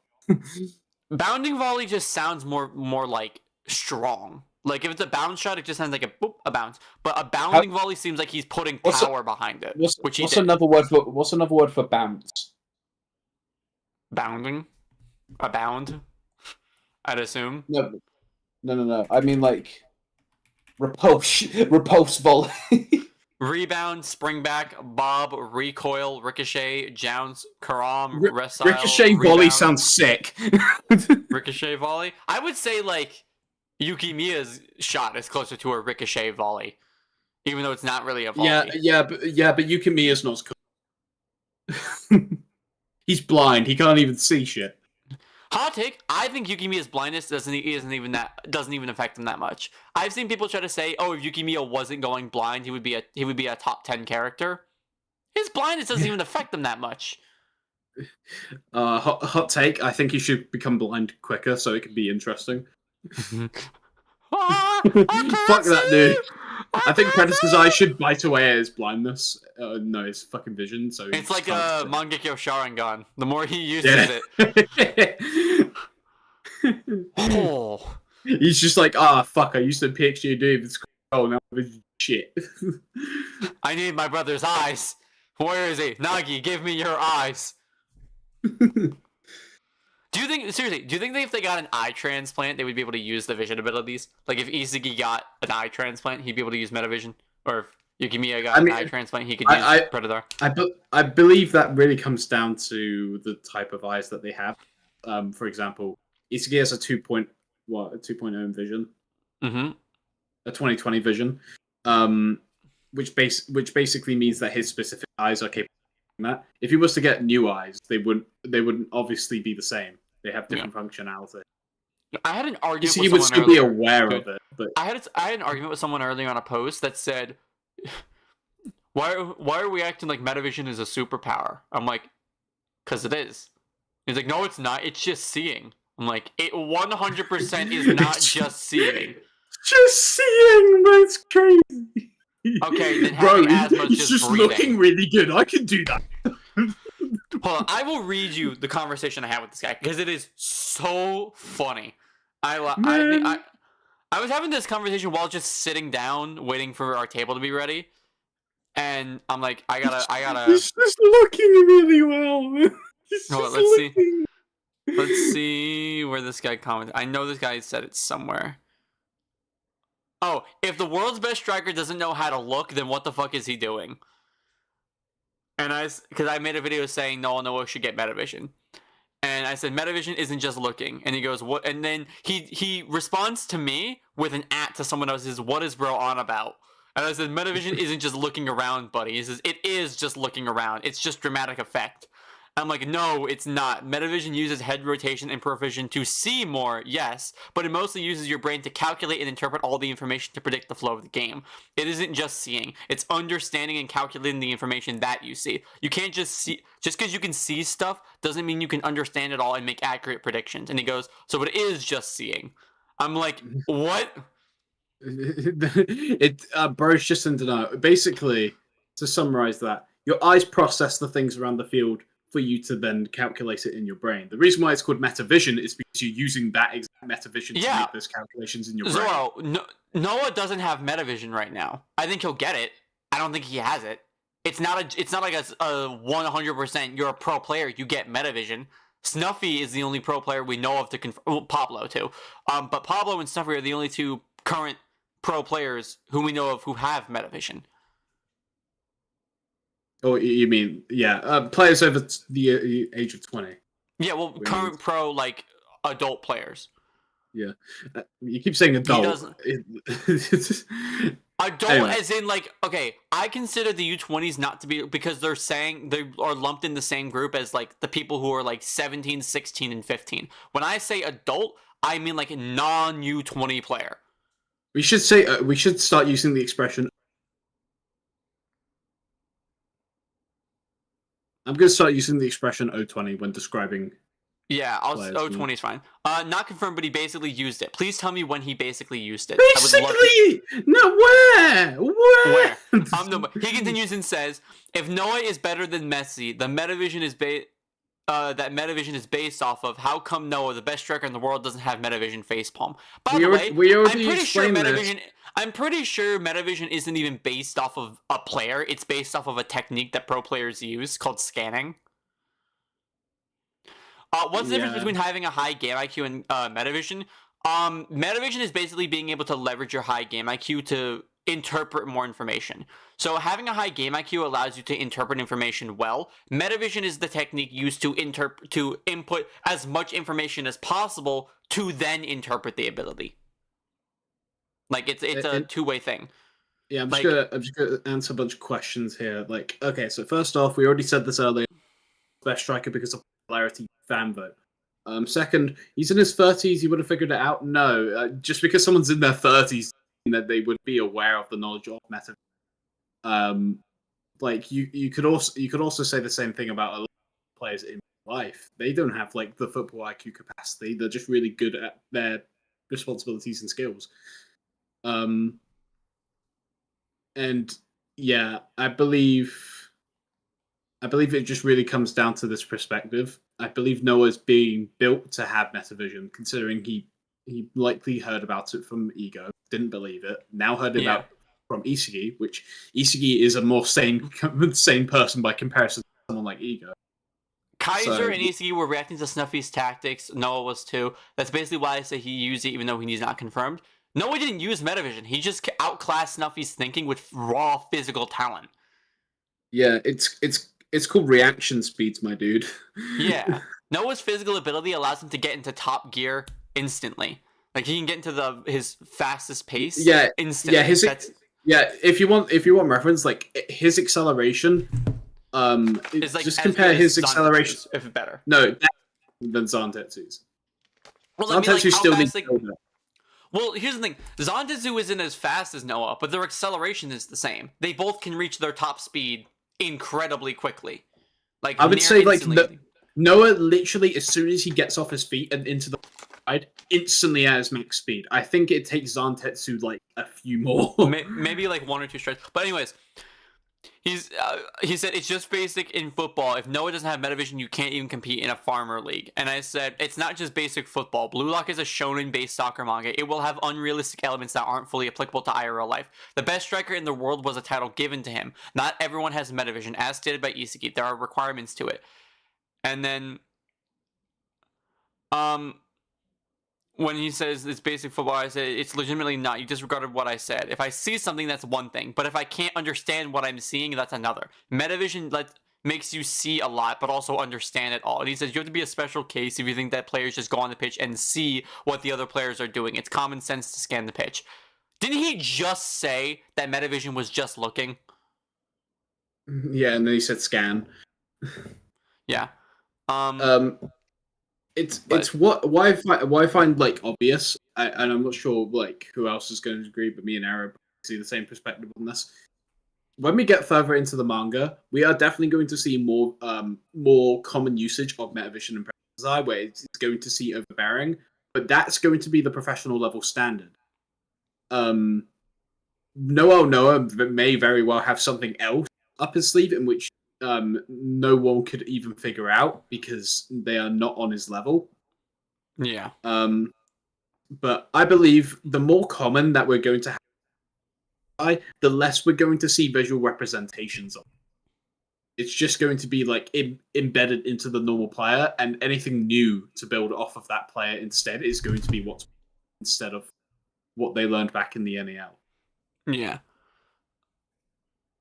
Bounding volley just sounds more like strong. Like if it's a bounce shot, it just sounds like a boop, a bounce. But a bounding volley seems like he's putting power behind it. What's another word for bounce? Bounding, a bound. I'd assume. No. I mean like repulse volley. Rebound, spring back, bob, recoil, ricochet, jounce, karam, resile. Ricochet volley sounds sick. Ricochet volley. I would say like Yukimiya's shot is closer to a ricochet volley, even though it's not really a volley. But Yukimiya's not as cool. He's blind. He can't even see shit. Hot take. I think Yukimiya's blindness doesn't even affect him that much. I've seen people try to say, "Oh, if Yukimiya wasn't going blind, he would be a top 10 character." His blindness doesn't even affect him that much. Hot take. I think he should become blind quicker so it can be interesting. Fuck that dude. I think Predator's eye should bite away at his blindness. No, his fucking vision. So it's like a Mangekyo Sharingan. The more he uses it. Oh. He's just like, fuck, I used to PXG dude. It's cool now. Shit. I need my brother's eyes. Where is he? Nagi, give me your eyes. Do you think that if they got an eye transplant, they would be able to use the vision abilities? Like if Isagi got an eye transplant, he'd be able to use Metavision? Or if Yukimiya got an eye transplant, he could use Predator? I believe that really comes down to the type of eyes that they have. For example, Isagi has a 2.0 vision. Mm-hmm. A 20/20 vision. Which basically means that his specific eyes are capable of doing that. If he was to get new eyes, they wouldn't obviously be the same. They have different functionality. I had an argument You with would someone still be earlier. aware of it, but I had an argument with someone earlier on a post that said, why are we acting like Metavision is a superpower? I'm like, because it is. He's like, no, it's not. It's just seeing. I'm like, it 100% is not just seeing. Just seeing, that's crazy. Okay, then Bro, having asthma is he's just looking breathing. really good. I can do that. Hold on, I will read you the conversation I had with this guy because it is so funny. I was having this conversation while just sitting down, waiting for our table to be ready, and I'm like, I gotta. He's just looking really well. Hold on, let's see. Let's see where this guy commented. I know this guy said it somewhere. Oh, if the world's best striker doesn't know how to look, then what the fuck is he doing? And because I made a video saying Noah should get Metavision. And I said, Metavision isn't just looking. And he goes, what? And then he responds to me with an to someone else's, what is bro on about? And I said, Metavision isn't just looking around, buddy. He says, it is just looking around. It's just dramatic effect. I'm like, no, it's not. Metavision uses head rotation and peripheral to see more, yes, but it mostly uses your brain to calculate and interpret all the information to predict the flow of the game. It isn't just seeing. It's understanding and calculating the information that you see. You can't just see, just because you can see stuff doesn't mean you can understand it all and make accurate predictions. And he goes, so it is just seeing. I'm like, what? Bro's just in denial. Basically, to summarize that, your eyes process the things around the field for you to then calculate it in your brain. The reason why it's called Metavision is because you're using that exact Metavision to make those calculations in your brain. Zoro, Noah doesn't have Metavision right now. I think he'll get it. I don't think he has it. It's not like a 100%. You're a pro player. You get Metavision. Snuffy is the only pro player we know of to confirm. Well, Pablo too. But Pablo and Snuffy are the only two current pro players who we know of who have Metavision. Oh, you mean, players over the age of 20. Yeah, well, current pro, like, adult players. Yeah. You keep saying adult. Adult anyway. As in, like, okay, I consider the U20s not to be, because they're saying they are lumped in the same group as, like, the people who are, like, 17, 16, and 15. When I say adult, I mean, like, a non-U20 player. We should say, we should start using the expression. I'm going to start using the expression O20 when describing. Yeah, O20 is fine. Not confirmed, but he basically used it. Please tell me when he basically used it. Basically? No, where? He continues and says, if Noah is better than Messi, the Metavision is that Metavision is based off of, how come Noah, the best striker in the world, doesn't have Metavision facepalm? By the way, I'm pretty sure Metavision isn't even based off of a player. It's based off of a technique that pro players use called scanning. What's the difference between having a high game IQ and Metavision? Metavision is basically being able to leverage your high game IQ to interpret more information. So having a high game IQ allows you to interpret information well. Metavision is the technique used to input as much information as possible to then interpret the ability. Like it's a two-way thing. Yeah, I'm just gonna answer a bunch of questions here. Like, okay, so first off, we already said this earlier. Best striker because of popularity fan vote. Second, he's in his 30s. He would have figured it out. No, just because someone's in their 30s, that they would be aware of the knowledge of meta. Like you could also say the same thing about a lot of players in life. They don't have like the football IQ capacity. They're just really good at their responsibilities and skills. And yeah, I believe it just really comes down to this perspective. I believe Noah's being built to have Metavision, considering he likely heard about it from Ego, didn't believe it, now heard about from Isagi, which Isagi is a more sane person by comparison to someone like Ego. Kaiser and Isagi were reacting to Snuffy's tactics. Noah was too. That's basically why I say he used it, even though he's not confirmed. Noah didn't use Metavision. He just outclassed Snuffy's thinking with raw physical talent. Yeah, it's called reaction speeds, my dude. Yeah. Noah's physical ability allows him to get into top gear instantly. Like he can get into his fastest pace. Yeah, instantly. If you want reference, like his acceleration, is like just compare his acceleration. If better. No, than Zantetsu's. Well, I mean, like, Zantetsu how still fast, needs like, to build it. well, here's the thing. Zantetsu isn't as fast as Noah, but their acceleration is the same. They both can reach their top speed incredibly quickly. Like, I would near say, like, instantly. Noah literally, as soon as he gets off his feet and into the ride, instantly at his max speed. I think it takes Zantetsu, like, a few more. Maybe, like, 1 or 2 strikes. But anyways, he said it's just basic in football. If Noah doesn't have Metavision, you can't even compete in a farmer league. And I said it's not just basic football. Blue Lock is a shonen-based soccer manga. It will have unrealistic elements that aren't fully applicable to IRL life. The best striker in the world was a title given to him. Not everyone has Metavision, as stated by Isagi. There are requirements to it. And then, when he says it's basic football, I say it's legitimately not. You disregarded what I said. If I see something, that's one thing. But if I can't understand what I'm seeing, that's another. Metavision makes you see a lot, but also understand it all. And he says you have to be a special case if you think that players just go on the pitch and see what the other players are doing. It's common sense to scan the pitch. Didn't he just say that Metavision was just looking? Yeah, and then he said scan. Yeah. It's why I find like obvious, and I'm not sure like who else is going to agree, but me and Arab see the same perspective on this. When we get further into the manga, we are definitely going to see more common usage of Metavision and Presence Eye, where it's going to see overbearing, but that's going to be the professional level standard. Noah may very well have something else up his sleeve in which no one could even figure out because they are not on his level. Yeah. But I believe the more common that we're going to have, the less we're going to see visual representations of. It's just going to be like embedded into the normal player, and anything new to build off of that player instead is going to be what's instead of what they learned back in the NEL. Yeah.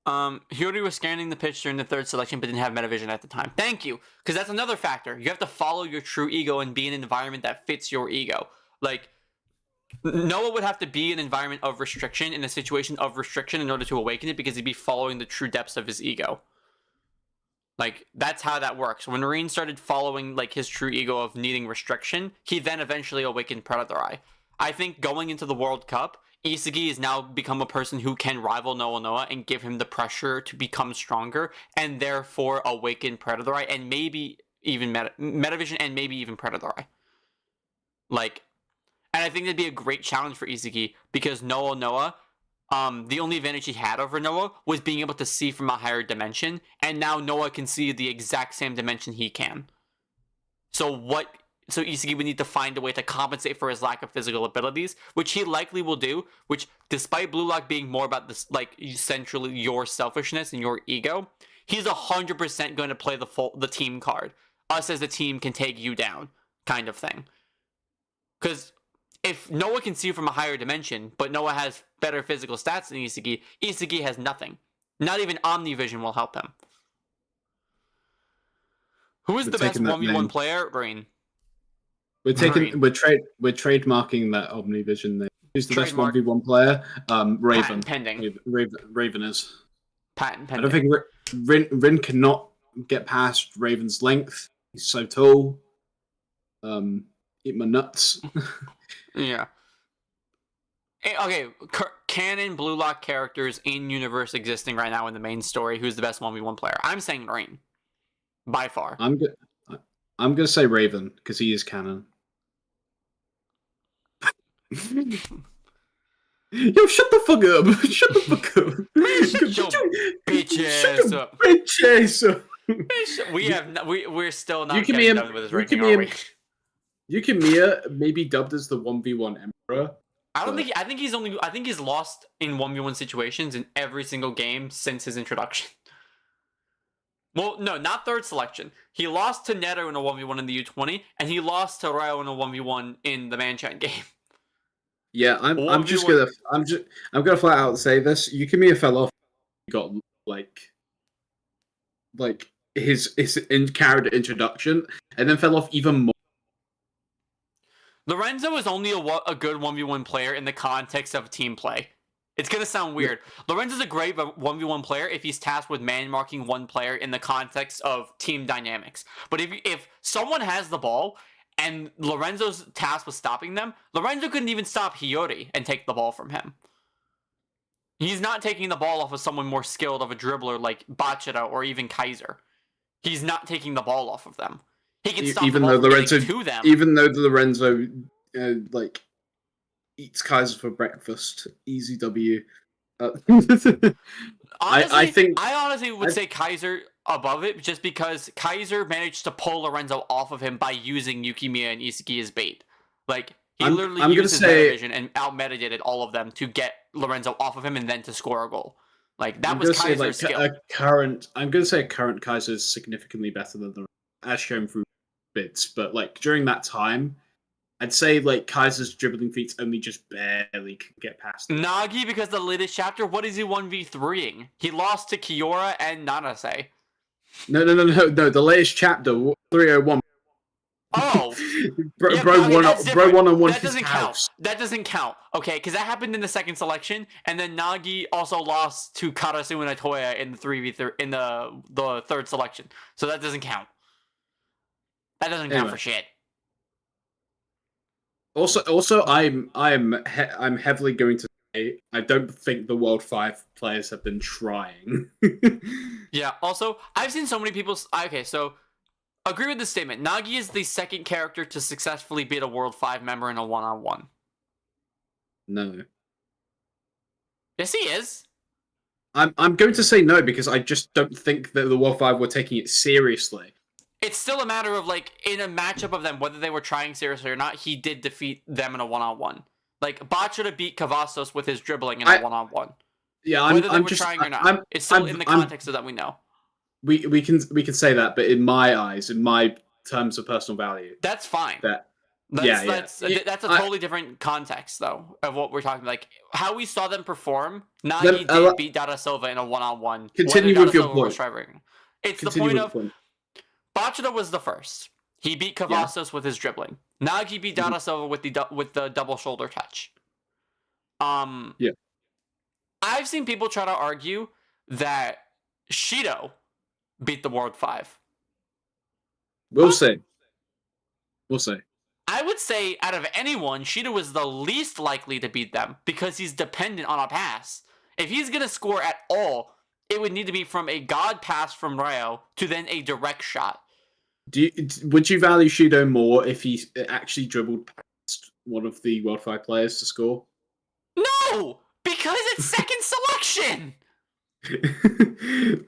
Hiyori was scanning the pitch during the third selection, but didn't have Metavision at the time. Thank you, because that's another factor. You have to follow your true ego and be in an environment that fits your ego. Like, Noah would have to be in an environment of restriction, in a situation of restriction, in order to awaken it, because he'd be following the true depths of his ego. Like, that's how that works. When Marine started following, like, his true ego of needing restriction, he then eventually awakened Predator Eye. I think going into the World Cup, Isagi has now become a person who can rival Noah and give him the pressure to become stronger, and therefore awaken Predator Eye, and maybe even Metavision, and maybe even Predator Eye. Like, and I think that'd be a great challenge for Isagi, because Noah, the only advantage he had over Noah was being able to see from a higher dimension, and now Noah can see the exact same dimension he can. So Isagi would need to find a way to compensate for his lack of physical abilities, which he likely will do, which, despite Blue Lock being more about this, like, essentially your selfishness and your ego, he's 100% going to play the team card. Us as a team can take you down, kind of thing. Because if Noah can see from a higher dimension, but Noah has better physical stats than Isagi, Isagi has nothing. Not even Omnivision will help him. Who is the best 1v1 player? Rain. We're trademarking that Omnivision name. Who's the best 1v1 player? Raven. Patent pending. Raven is. Patent pending. I don't think Rin cannot get past Raven's length. He's so tall. Eat my nuts. Yeah. Okay, canon Blue Lock characters in universe existing right now in the main story. Who's the best 1v1 player? I'm saying Rain. By far. I'm gonna say Raven because he is canon. Yo, shut the fuck up! Shut the fuck up! Shut your bitch ass up! Bitch ass up! We're still not getting done with this ranking, are we? Yukimiya may be dubbed as the 1v1 emperor. I think he's lost in 1v1 situations in every single game since his introduction. Well, no, not third selection. He lost to Neto in a 1v1 in the U20, and he lost to Ryo in a 1v1 in the Manchan game. Yeah, I'm gonna flat out say this. Yukimiya fell off. He got like his character introduction, and then fell off even more. Lorenzo is only a good 1v1 player in the context of team play. It's gonna sound weird. Lorenzo's a great 1v1 player if he's tasked with man marking one player in the context of team dynamics. But if someone has the ball and Lorenzo's tasked with stopping them, Lorenzo couldn't even stop Hiyori and take the ball from him. He's not taking the ball off of someone more skilled of a dribbler like Bachira or even Kaiser. He's not taking the ball off of them. He can stop even the ball though from Lorenzo, getting to them. even though Lorenzo like eats Kaiser for breakfast, easy W. Honestly, I honestly would say Kaiser above it just because Kaiser managed to pull Lorenzo off of him by using Yukimiya and Isagi as bait. Like, he literally used his Metavision and out-metadid all of them to get Lorenzo off of him and then to score a goal. Like, that was Kaiser's skill. I'm going to say current Kaiser is significantly better than the as shown through bits, but like during that time, I'd say like Kaiser's dribbling feats only just barely could get past him. Nagi, because the latest chapter, what is he 1v3ing? He lost to Kiora and Nanase. No. The latest chapter, 301. Oh, bro, yeah, bro, okay, one on one. That doesn't count. That doesn't count. Okay, because that happened in the second selection, and then Nagi also lost to Karasu and Atoya in the 3v3 in the third selection. So that doesn't count. That doesn't count for shit. Also, I'm heavily going to say I don't think the World 5 players have been trying. Yeah. Also, I've seen so many people. Okay, so agree with this statement. Nagi is the second character to successfully beat a World 5 member in a 1-on-1. No. Yes, he is. I'm going to say no because I just don't think that the World 5 were taking it seriously. It's still a matter of, like, in a matchup of them, whether they were trying seriously or not, he did defeat them in a 1-on-1. Like, Bachira beat Cavazos with his dribbling in a 1-on-1. Yeah, whether they were trying or not. It's still in the context of that we know. We can say that, but in my eyes, in my terms of personal value, that's fine. That's a totally different context, though, of what we're talking. Like, how we saw them perform, Nagi did beat Dada Silva in a 1-on-1. Continue with your point. It's the point of... Bachira was the first. He beat Cavazos with his dribbling. Nagi beat Dada Silva with the double shoulder touch. Yeah. I've seen people try to argue that Shido beat the World 5. We'll see. I would say out of anyone, Shido was the least likely to beat them because he's dependent on a pass. If he's going to score at all, it would need to be from a god pass from Ryo to then a direct shot. Would you value Shido more if he actually dribbled past one of the World 5 players to score? No! Because it's second selection!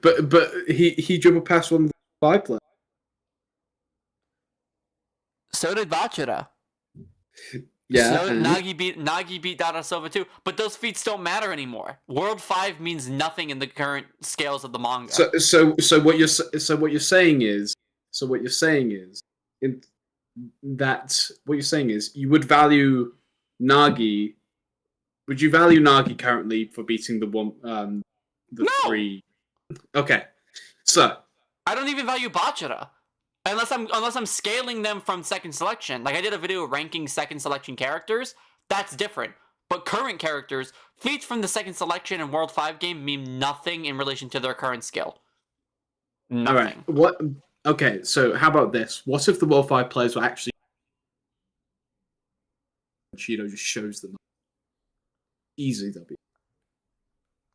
but he dribbled past one of the 5 players. So did Bachira. Yeah. So Nagi beat Dada Silva too, but those feats don't matter anymore. World 5 means nothing in the current scales of the manga. So what you're saying is you would value Nagi. Would you value Nagi currently for beating the 3? Okay. So I don't even value Bachira. Unless I'm scaling them from second selection. Like, I did a video ranking second selection characters. That's different. But current characters, feats from the second selection and World 5 game mean nothing in relation to their current skill. Nothing. All right. Okay, so how about this? What if the World 5 players were actually... Shido just shows them. Easy W.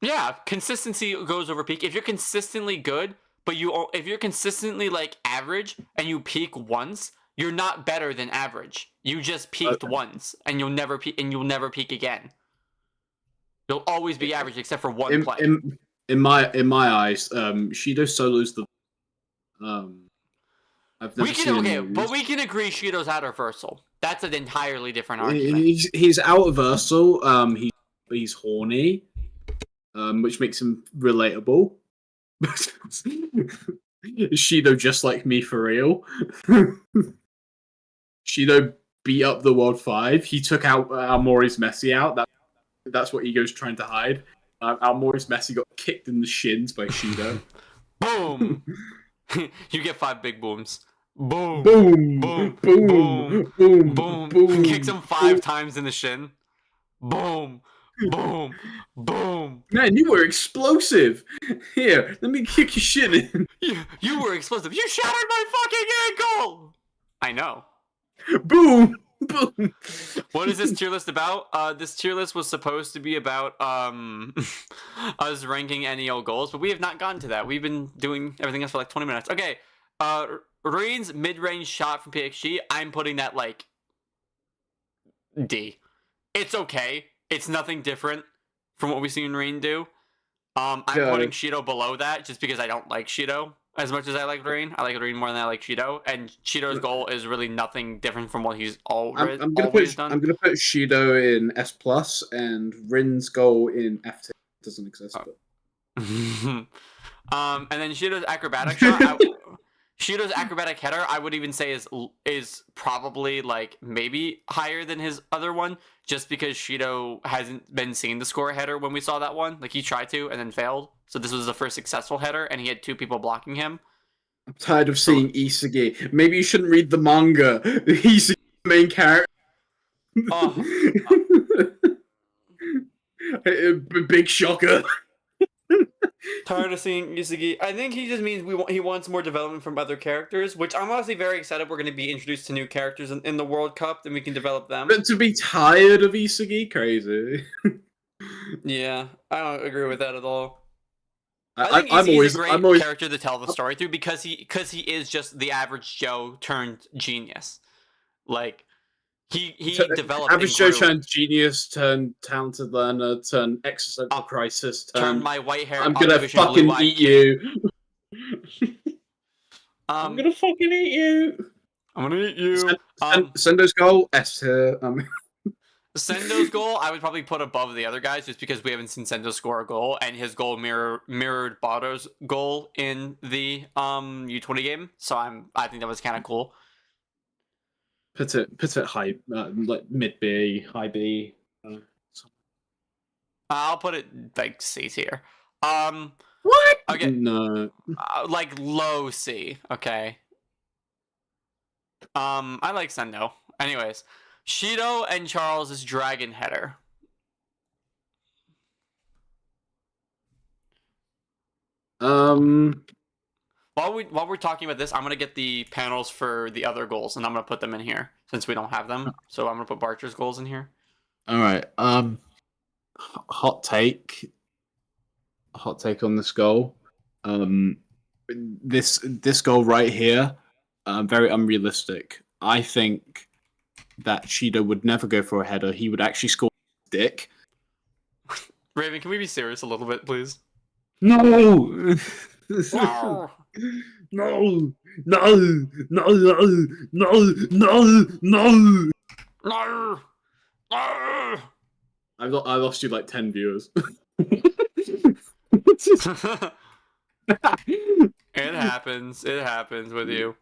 Yeah, consistency goes over peak. If you're consistently good... But if you're consistently like average and you peak once, you're not better than average. You just peaked once, and you'll never peak again. You'll always be average except for one play. In my eyes, Shido solos the. But we can agree Shido's out reversal. That's an entirely different argument. He's out reversal. He's horny, which makes him relatable. Shido just like me for real. Shido beat up the World 5. He took out Maurice Messi out. That's what Ego's trying to hide. Maurice Messi got kicked in the shins by Shido. Boom! You get 5 big booms. Boom! Boom! Boom! Boom! Boom! Boom! Boom! Kicks him 5 times in the shin. Boom! boom, boom. Man, you were explosive. Here, let me kick your shit in. You were explosive. You shattered my fucking ankle. I know. Boom, boom. What is this tier list about? This tier list was supposed to be about us ranking NEL goals, but we have not gotten to that. We've been doing everything else for like 20 minutes. Okay. Rain's mid-range shot from PXG, I'm putting that like D. It's okay. It's nothing different from what we've seen Rain do. I'm putting Shido below that just because I don't like Shido as much as I like Rain. I like Rain more than I like Shido, and Shido's goal is really nothing different from what he's always done. I'm gonna put Shido in S plus and Rin's goal in F tier. Doesn't exist. But... and then Shido's acrobatic shot. Shido's acrobatic header, I would even say is probably like maybe higher than his other one, just because Shido hasn't been seen to score a header when we saw that one. Like he tried to and then failed. So this was the first successful header, and he had 2 people blocking him. I'm tired of seeing Isagi. Maybe you shouldn't read the manga. He's the main character. Big shocker. Tired of seeing Isagi. I think he just means he wants more development from other characters, which I'm honestly very excited. We're going to be introduced to new characters in the World Cup, and we can develop them. But to be tired of Isagi, crazy. Yeah, I don't agree with that at all. I'm always a great character to tell the story through because he is just the average Joe turned genius. Like he developed average Joe turned genius, turned talented learner, turned existential crisis, turned my white hair. I'm gonna fucking eat you. I'm gonna fucking eat you. I'm gonna eat you. Sendo's goal S tier. Sendo's goal, I would probably put above the other guys just because we haven't seen Sendo score a goal, and his goal mirrored Bado's goal in the U20 game. So I think that was kind of cool. Put it high, like mid B, high B. I'll put it like C tier. What? Okay. No. Like low C. Okay. I like Sendo. Anyways. Shido and Charles' dragon header. While we're talking about this, I'm gonna get the panels for the other goals, and I'm gonna put them in here since we don't have them. So I'm gonna put Barcher's goals in here. All right. Hot take on this goal. This goal right here, very unrealistic. I think that Shido would never go for a header. He would actually score dick. Raven, can we be serious a little bit, please? No! No! No! No! No! No! No! No! No! I lost you like 10 viewers. It happens. It happens with you.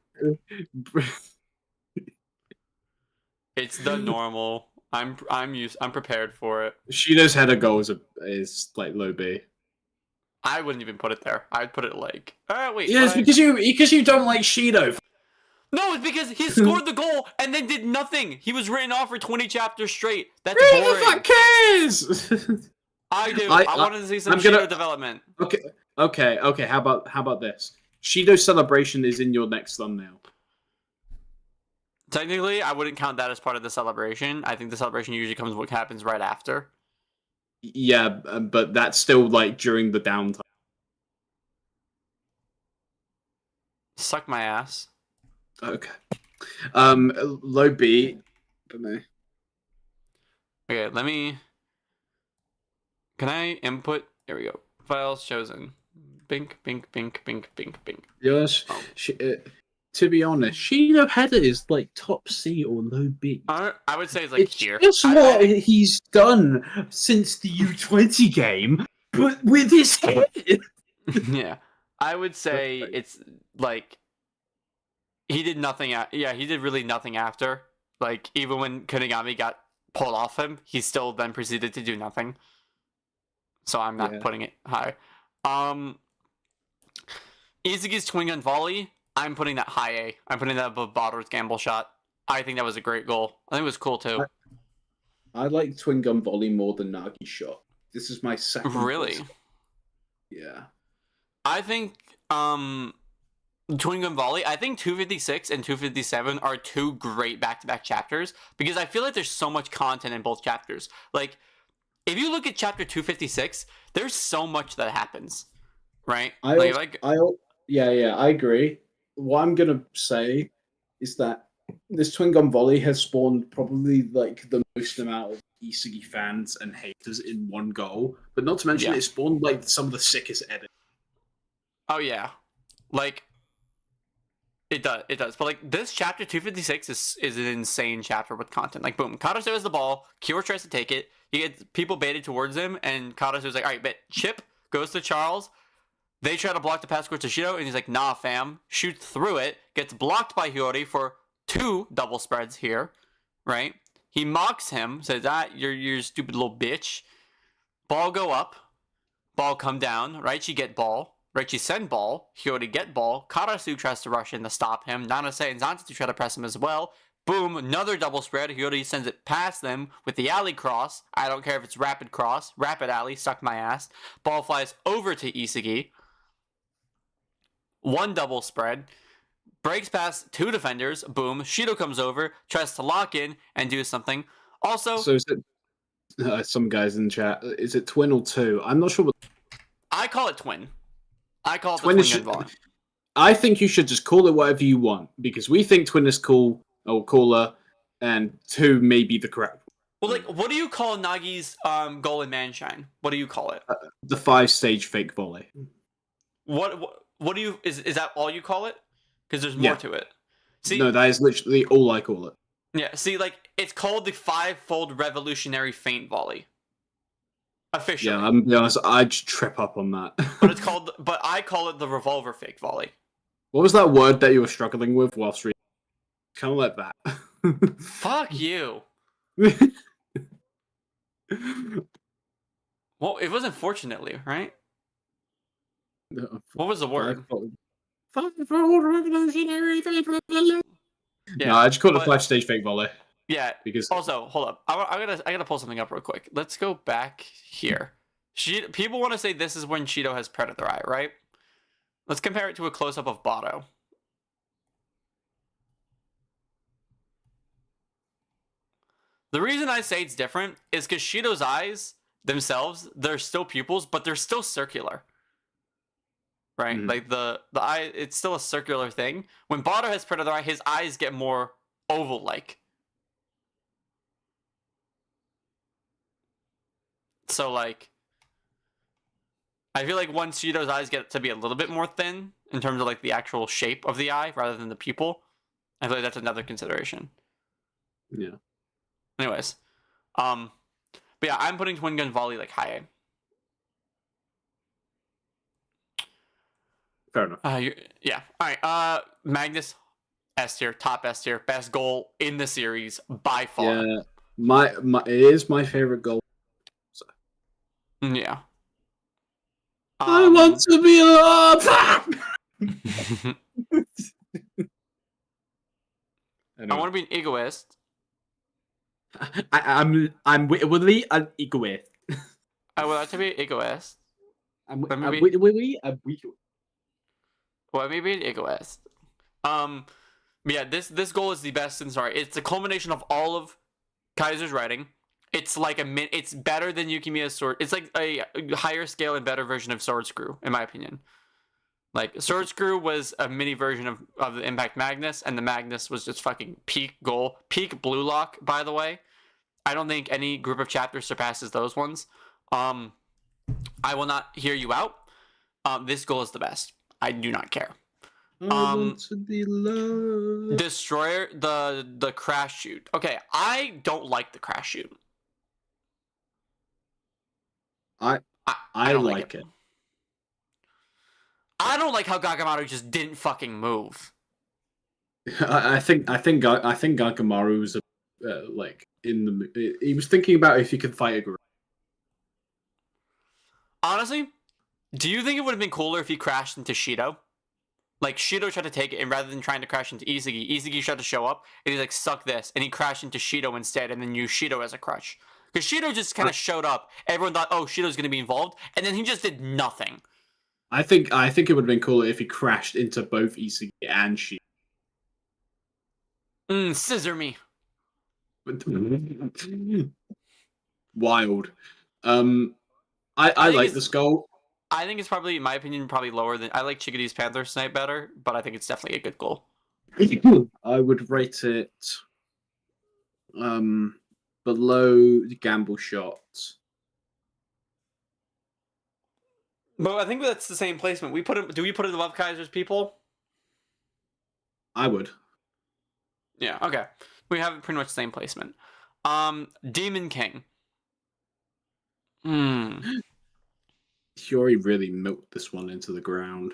It's the normal. I'm prepared for it. Shido's header goal is like low B. I wouldn't even put it there. I'd put it like. Wait. Yeah, it's because you don't like Shido. No, it's because he scored the goal and then did nothing. He was written off for 20 chapters straight. That's boring. Who the fuck cares? I do. I wanted to see some Shido development. Okay. How about this? Shido's celebration is in your next thumbnail. Technically, I wouldn't count that as part of the celebration. I think the celebration usually comes what happens right after. Yeah, but that's still like during the downtime. Suck my ass. Okay. Low B. Don't know. Okay, let me. Can I input? There we go. Files chosen. Bink, bink, bink, bink, bink, bink. Yes. Oh. To be honest, Shido header is like top C or low B. I would say it's like here. That's what he's done since the U20 game, but with his head. Yeah, I would say it's like he did nothing. He did really nothing after. Like even when Kunigami got pulled off him, he still then proceeded to do nothing. So I'm not putting it high. Izuki's twin gun volley. I'm putting that high A. I'm putting that above Bado's gamble shot. I think that was a great goal. I think it was cool too. I like Twin Gun Volley more than Nagi's shot. This is my second. Really? choice. Yeah. I think Twin Gun Volley, I think 256 and 257 are two great back-to-back chapters because I feel like there's so much content in both chapters. Like, if you look at chapter 256, there's so much that happens, right? I agree. What I'm gonna say is that this Twin Gun Volley has spawned probably like the most amount of Isagi fans and haters in one goal, but not to mention it spawned like some of the sickest edits. Oh yeah, like it does. But like this chapter 256 is an insane chapter with content. Like boom, Kodansha has the ball, Kyo tries to take it, he gets people baited towards him, and Kodansha's like, all right, bet chip goes to Charles. They try to block the pass to Shido, and he's like, nah, fam. Shoots through it, gets blocked by Hiyori for 2 double spreads here, right? He mocks him, says, you're a stupid little bitch. Ball go up, ball come down, Raichi get ball, Raichi send ball, Hiyori get ball, Karasu tries to rush in to stop him, Nanase and Zantetsu try to press him as well. Boom, another double spread, Hiyori sends it past them with the alley cross. I don't care if it's rapid cross, rapid alley, suck my ass. Ball flies over to Isagi. 1 double spread, breaks past 2 defenders, boom, Shido comes over, tries to lock in and do something. Also, so is it some guys in the chat, is it twin or 2? I'm not sure what I call it twin. I call it twin the Twin Gun Volley. I think you should just call it whatever you want, because we think twin is cool or cooler, and 2 may be the correct one. Well, like, what do you call Nagi's goal in Manshine? What do you call it? The 5-stage fake volley. What do you is that all you call it? Because there's more to it. See, no, that is literally all I call it. Yeah, see, like it's called the 5-fold revolutionary feint volley. Officially. Yeah, I'm be honest, I'd trip up on that. but I call it the revolver fake volley. What was that word that you were struggling with whilst reading? Kind of like that. Fuck you. Well, it wasn't fortunately, right? No, what was the word? 5-fold revolutionary fake volley. Yeah, no, I just call it a 5-stage fake volley. Yeah. Because also, hold up, I gotta pull something up real quick. Let's go back here. People want to say this is when Shido has Predator Eye, right? Let's compare it to a close up of Bato. The reason I say it's different is because Shido's eyes themselves, they're still pupils, but they're still circular. Right? Like the eye, it's still a circular thing. When Bato has Predator Eye, his eyes get more oval-like. So, like, I feel like once Shido's eyes get to be a little bit more thin in terms of, like, the actual shape of the eye rather than the pupil, I feel like that's another consideration. Yeah. Anyways. But yeah, I'm putting Twin Gun Volley, like, high A. Fair enough. Yeah. All right. Magnus, S tier, top S tier, best goal in the series by far. Yeah. It is my favorite goal. So. Yeah. I want to be loved. I want to be an egoist. I'm really an egoist. I would like to be an egoist. Let me be an egoist. Yeah, this goal is the best in Sorry. It's a culmination of all of Kaiser's writing. It's like it's better than Yukimiya's sword. It's like a higher scale and better version of Sword Screw, in my opinion. Like, Sword Screw was a mini version of the Impact Magnus, and the Magnus was just fucking peak goal. Peak BLUELOCK, by the way. I don't think any group of chapters surpasses those ones. I will not hear you out. This goal is the best. I do not care. I want to be loved. Destroyer, the crash shoot. Okay, I don't like the crash shoot. I don't like it. I don't like how Gagamaru just didn't fucking move. I think Gagamaru was like in the. He was thinking about if he could fight a gorilla. Honestly, do you think it would have been cooler if he crashed into Shido? Like, Shido tried to take it, and rather than trying to crash into Isagi tried to show up, and he's like, suck this, and he crashed into Shido instead, and then used Shido as a crutch. Because Shido just kind of showed up. Everyone thought, oh, Shido's going to be involved, and then he just did nothing. I think it would have been cooler if he crashed into both Isagi and Shido. Scissor me. Wild. I like this goal. I think it's probably, in my opinion, probably lower than... I like Chiggity's Panther Snipe better, but I think it's definitely a good goal. I would rate it below the gamble shots. But I think that's the same placement. Do we put it above Kaiser's people? I would. Yeah, okay. We have pretty much the same placement. Demon King. Hiyori really milked this one into the ground.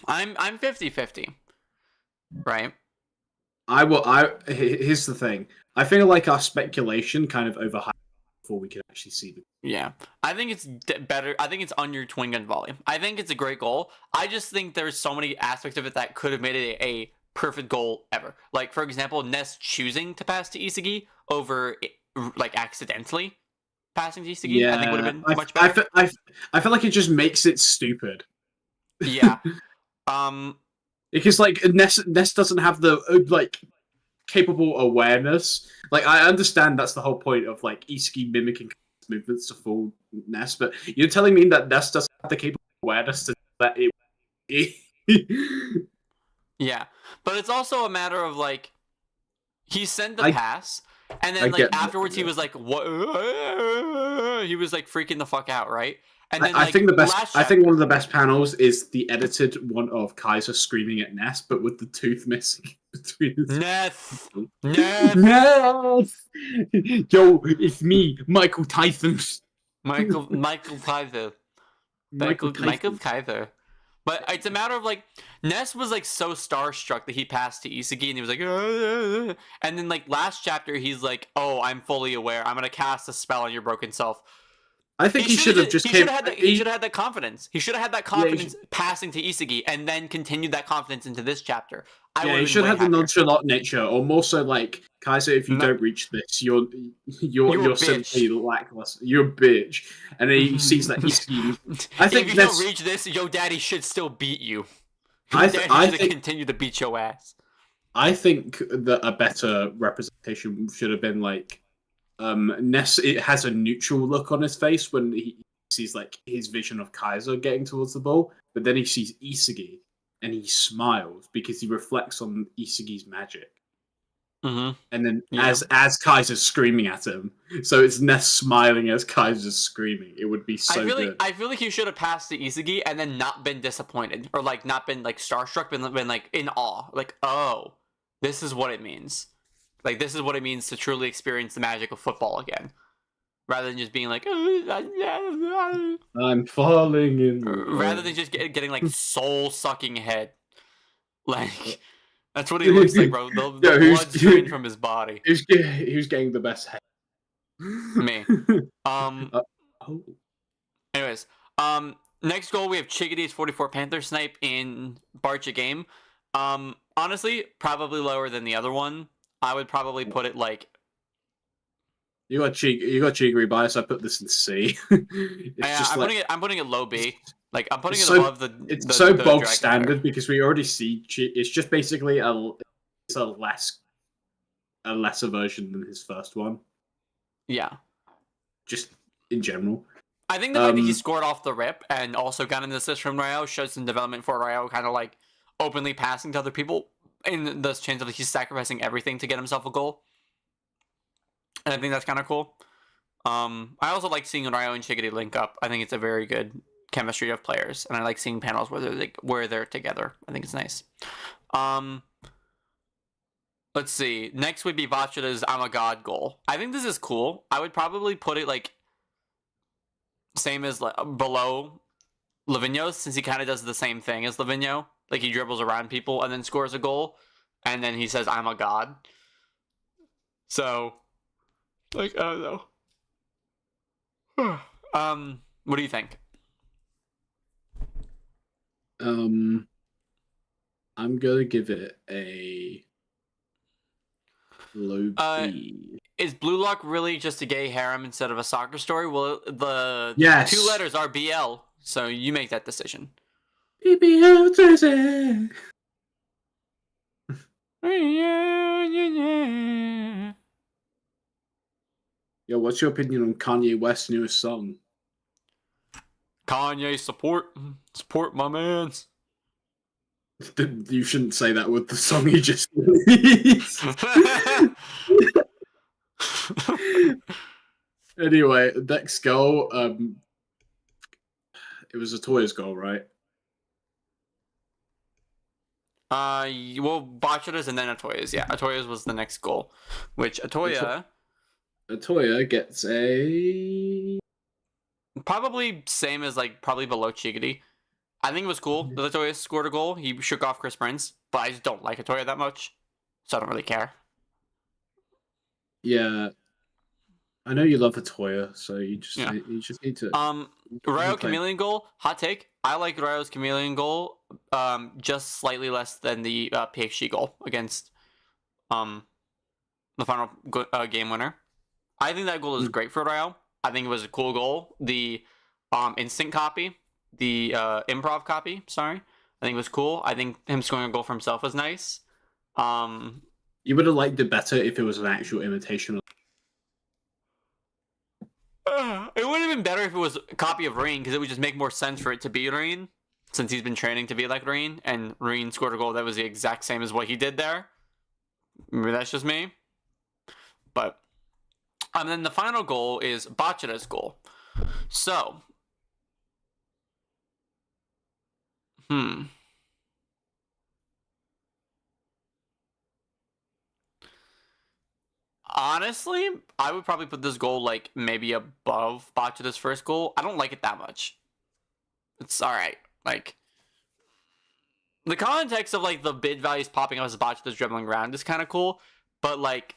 I'm 50-50. Right? Here's the thing. I feel like our speculation kind of overhyped before we could actually see the... Yeah. I think it's better. I think it's under Twin Gun Volley. I think it's a great goal. I just think there's so many aspects of it that could have made it a perfect goal ever. Like, for example, Ness choosing to pass to Isagi over, like, accidentally passing to Isagi. Yeah, I think would have been much better. I feel like it just makes it stupid. Yeah. Because, like, Ness doesn't have the, like, capable awareness. Like, I understand that's the whole point of, like, Isagi mimicking movements to fool Ness, but you're telling me that Ness doesn't have the capable awareness to let it... Yeah, but it's also a matter of, like, he sent the pass, and then, like, afterwards he was like, what? He was, like, freaking the fuck out, right? And then, I think one of the best panels is the edited one of Kaiser screaming at Ness, but with the tooth missing between his... Ness! Yo, it's me, Michael Tyson. Michael Kaiser. Michael Kaiser. But it's a matter of, like, Ness was, like, so starstruck that he passed to Isagi, and he was like, and then, like, last chapter, he's like, oh, I'm fully aware. I'm going to cast a spell on your broken self. I think he should have He should have had that confidence. He should have had that confidence passing to Isagi, and then continued that confidence into this chapter. He should have the nonchalant nature, or more so like, Kaiser, if you don't reach this, you're simply lackluster. You're a bitch. And then he sees that Isagi. I think if you don't reach this, your daddy should still beat you. I think continue to beat your ass. I think that a better representation should have been like, Ness. It has a neutral look on his face when he sees like his vision of Kaiser getting towards the ball, but then he sees Isagi and he smiles because he reflects on Isagi's magic. Mm-hmm. And then as Kaiser's screaming at him, so it's Ness smiling as Kaiser's screaming. It would be so good. I feel like he should have passed to Isagi and then not been disappointed, or like not been like starstruck, but been like in awe, like, oh, this is what it means. Like, this is what it means to truly experience the magic of football again, rather than just being like, I'm falling in. Rather than just getting like soul sucking head, like. That's what he looks like, bro. The blood's drained from his body. Who's getting the best head? Me. Anyways, next goal we have Chiggity's 44 Panther Snipe in Barcha game. Honestly, probably lower than the other one. I would probably put it like... You got Chigiri bias, I put this in C. I'm putting it low B. Like, I'm putting it above the... It's so bog standard because we already see... It's just basically a lesser version than his first one. Yeah. Just in general. I think the fact that he scored off the rip and also got an assist from Ryo shows some development for Ryo, kind of like openly passing to other people in the chance of he's sacrificing everything to get himself a goal. And I think that's kind of cool. I also like seeing Ryo and Chiggity link up. I think it's a very good chemistry of players, and I like seeing panels where they're together. I think it's nice. Let's see. Next would be Vachida's I'm a God goal. I think this is cool. I would probably put it like same as below Lavinho's, since he kind of does the same thing as Lavinho. Like, he dribbles around people and then scores a goal, and then he says I'm a God. So, like, I don't know. What do you think? I'm gonna give it a low B. Is BLUELOCK really just a gay harem instead of a soccer story? Well, the Yes. 2 letters are BL, so you make that decision. BBL jersey. Yo, what's your opinion on Kanye West's newest song? Kanye, support my mans. You shouldn't say that with the song he just released. Anyway, next goal. It was Atoya's goal, right? Well, Bachira's and then Atoya's. Yeah, Atoya's was the next goal, which Atoya gets a probably same as like probably below Chigiri. I think it was cool that Atoya scored a goal. He shook off Chris Prince, but I just don't like Atoya that much, so I don't really care. Yeah, I know you love Atoya, so you just need to. Ryo Chameleon goal. Hot take. I like Ryo's Chameleon goal. Just slightly less than the PXG goal against the final game winner. I think that goal is great for Ryo. I think it was a cool goal. The instant copy, the improv copy. Sorry, I think it was cool. I think him scoring a goal for himself was nice. You would have liked it better if it was an actual imitation. It would have been better if it was a copy of Rain, because it would just make more sense for it to be Rain, since he's been training to be like Rain, and Rain scored a goal that was the exact same as what he did there. Maybe that's just me. But, and then the final goal is Bachira's goal. So, honestly, I would probably put this goal like maybe above Bachira's first goal. I don't like it that much. It's alright. Like, the context of like the bid values popping up as Bachira's dribbling around is kind of cool, but like,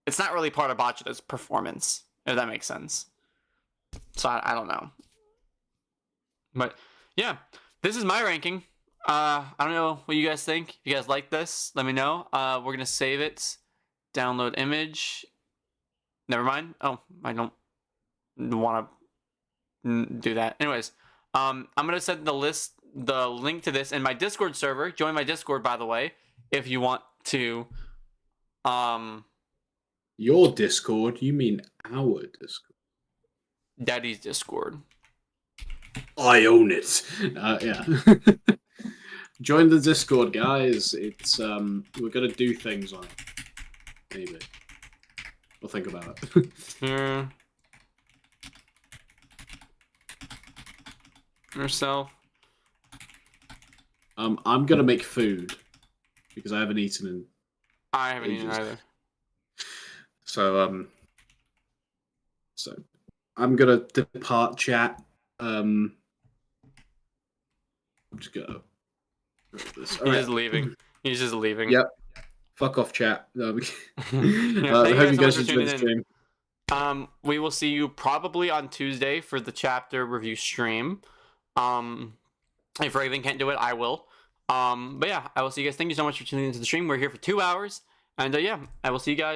it's not really part of Bachira's performance, if that makes sense. So I don't know. But yeah, this is my ranking. I don't know what you guys think. If you guys like this, let me know. We're gonna save it. Download image. Never mind. Oh, I don't want to do that. Anyways, I'm gonna send the link to this in my Discord server. Join my Discord, by the way, if you want to. Your Discord? You mean our Discord? Daddy's Discord. I own it. Yeah. Join the Discord, guys. It's we're gonna do things on it. Maybe. We'll think about it. Yeah. Yourself. I'm gonna make food because I haven't eaten in. I haven't eaten either. So I'm gonna depart chat. Just go. He's just leaving. He's just leaving. Yep. Fuck off, chat. I hope you guys enjoyed the stream. We will see you probably on Tuesday for the chapter review stream. If Raven can't do it, I will. But yeah, I will see you guys. Thank you so much for tuning into the stream. We're here for 2 hours. And yeah, I will see you guys.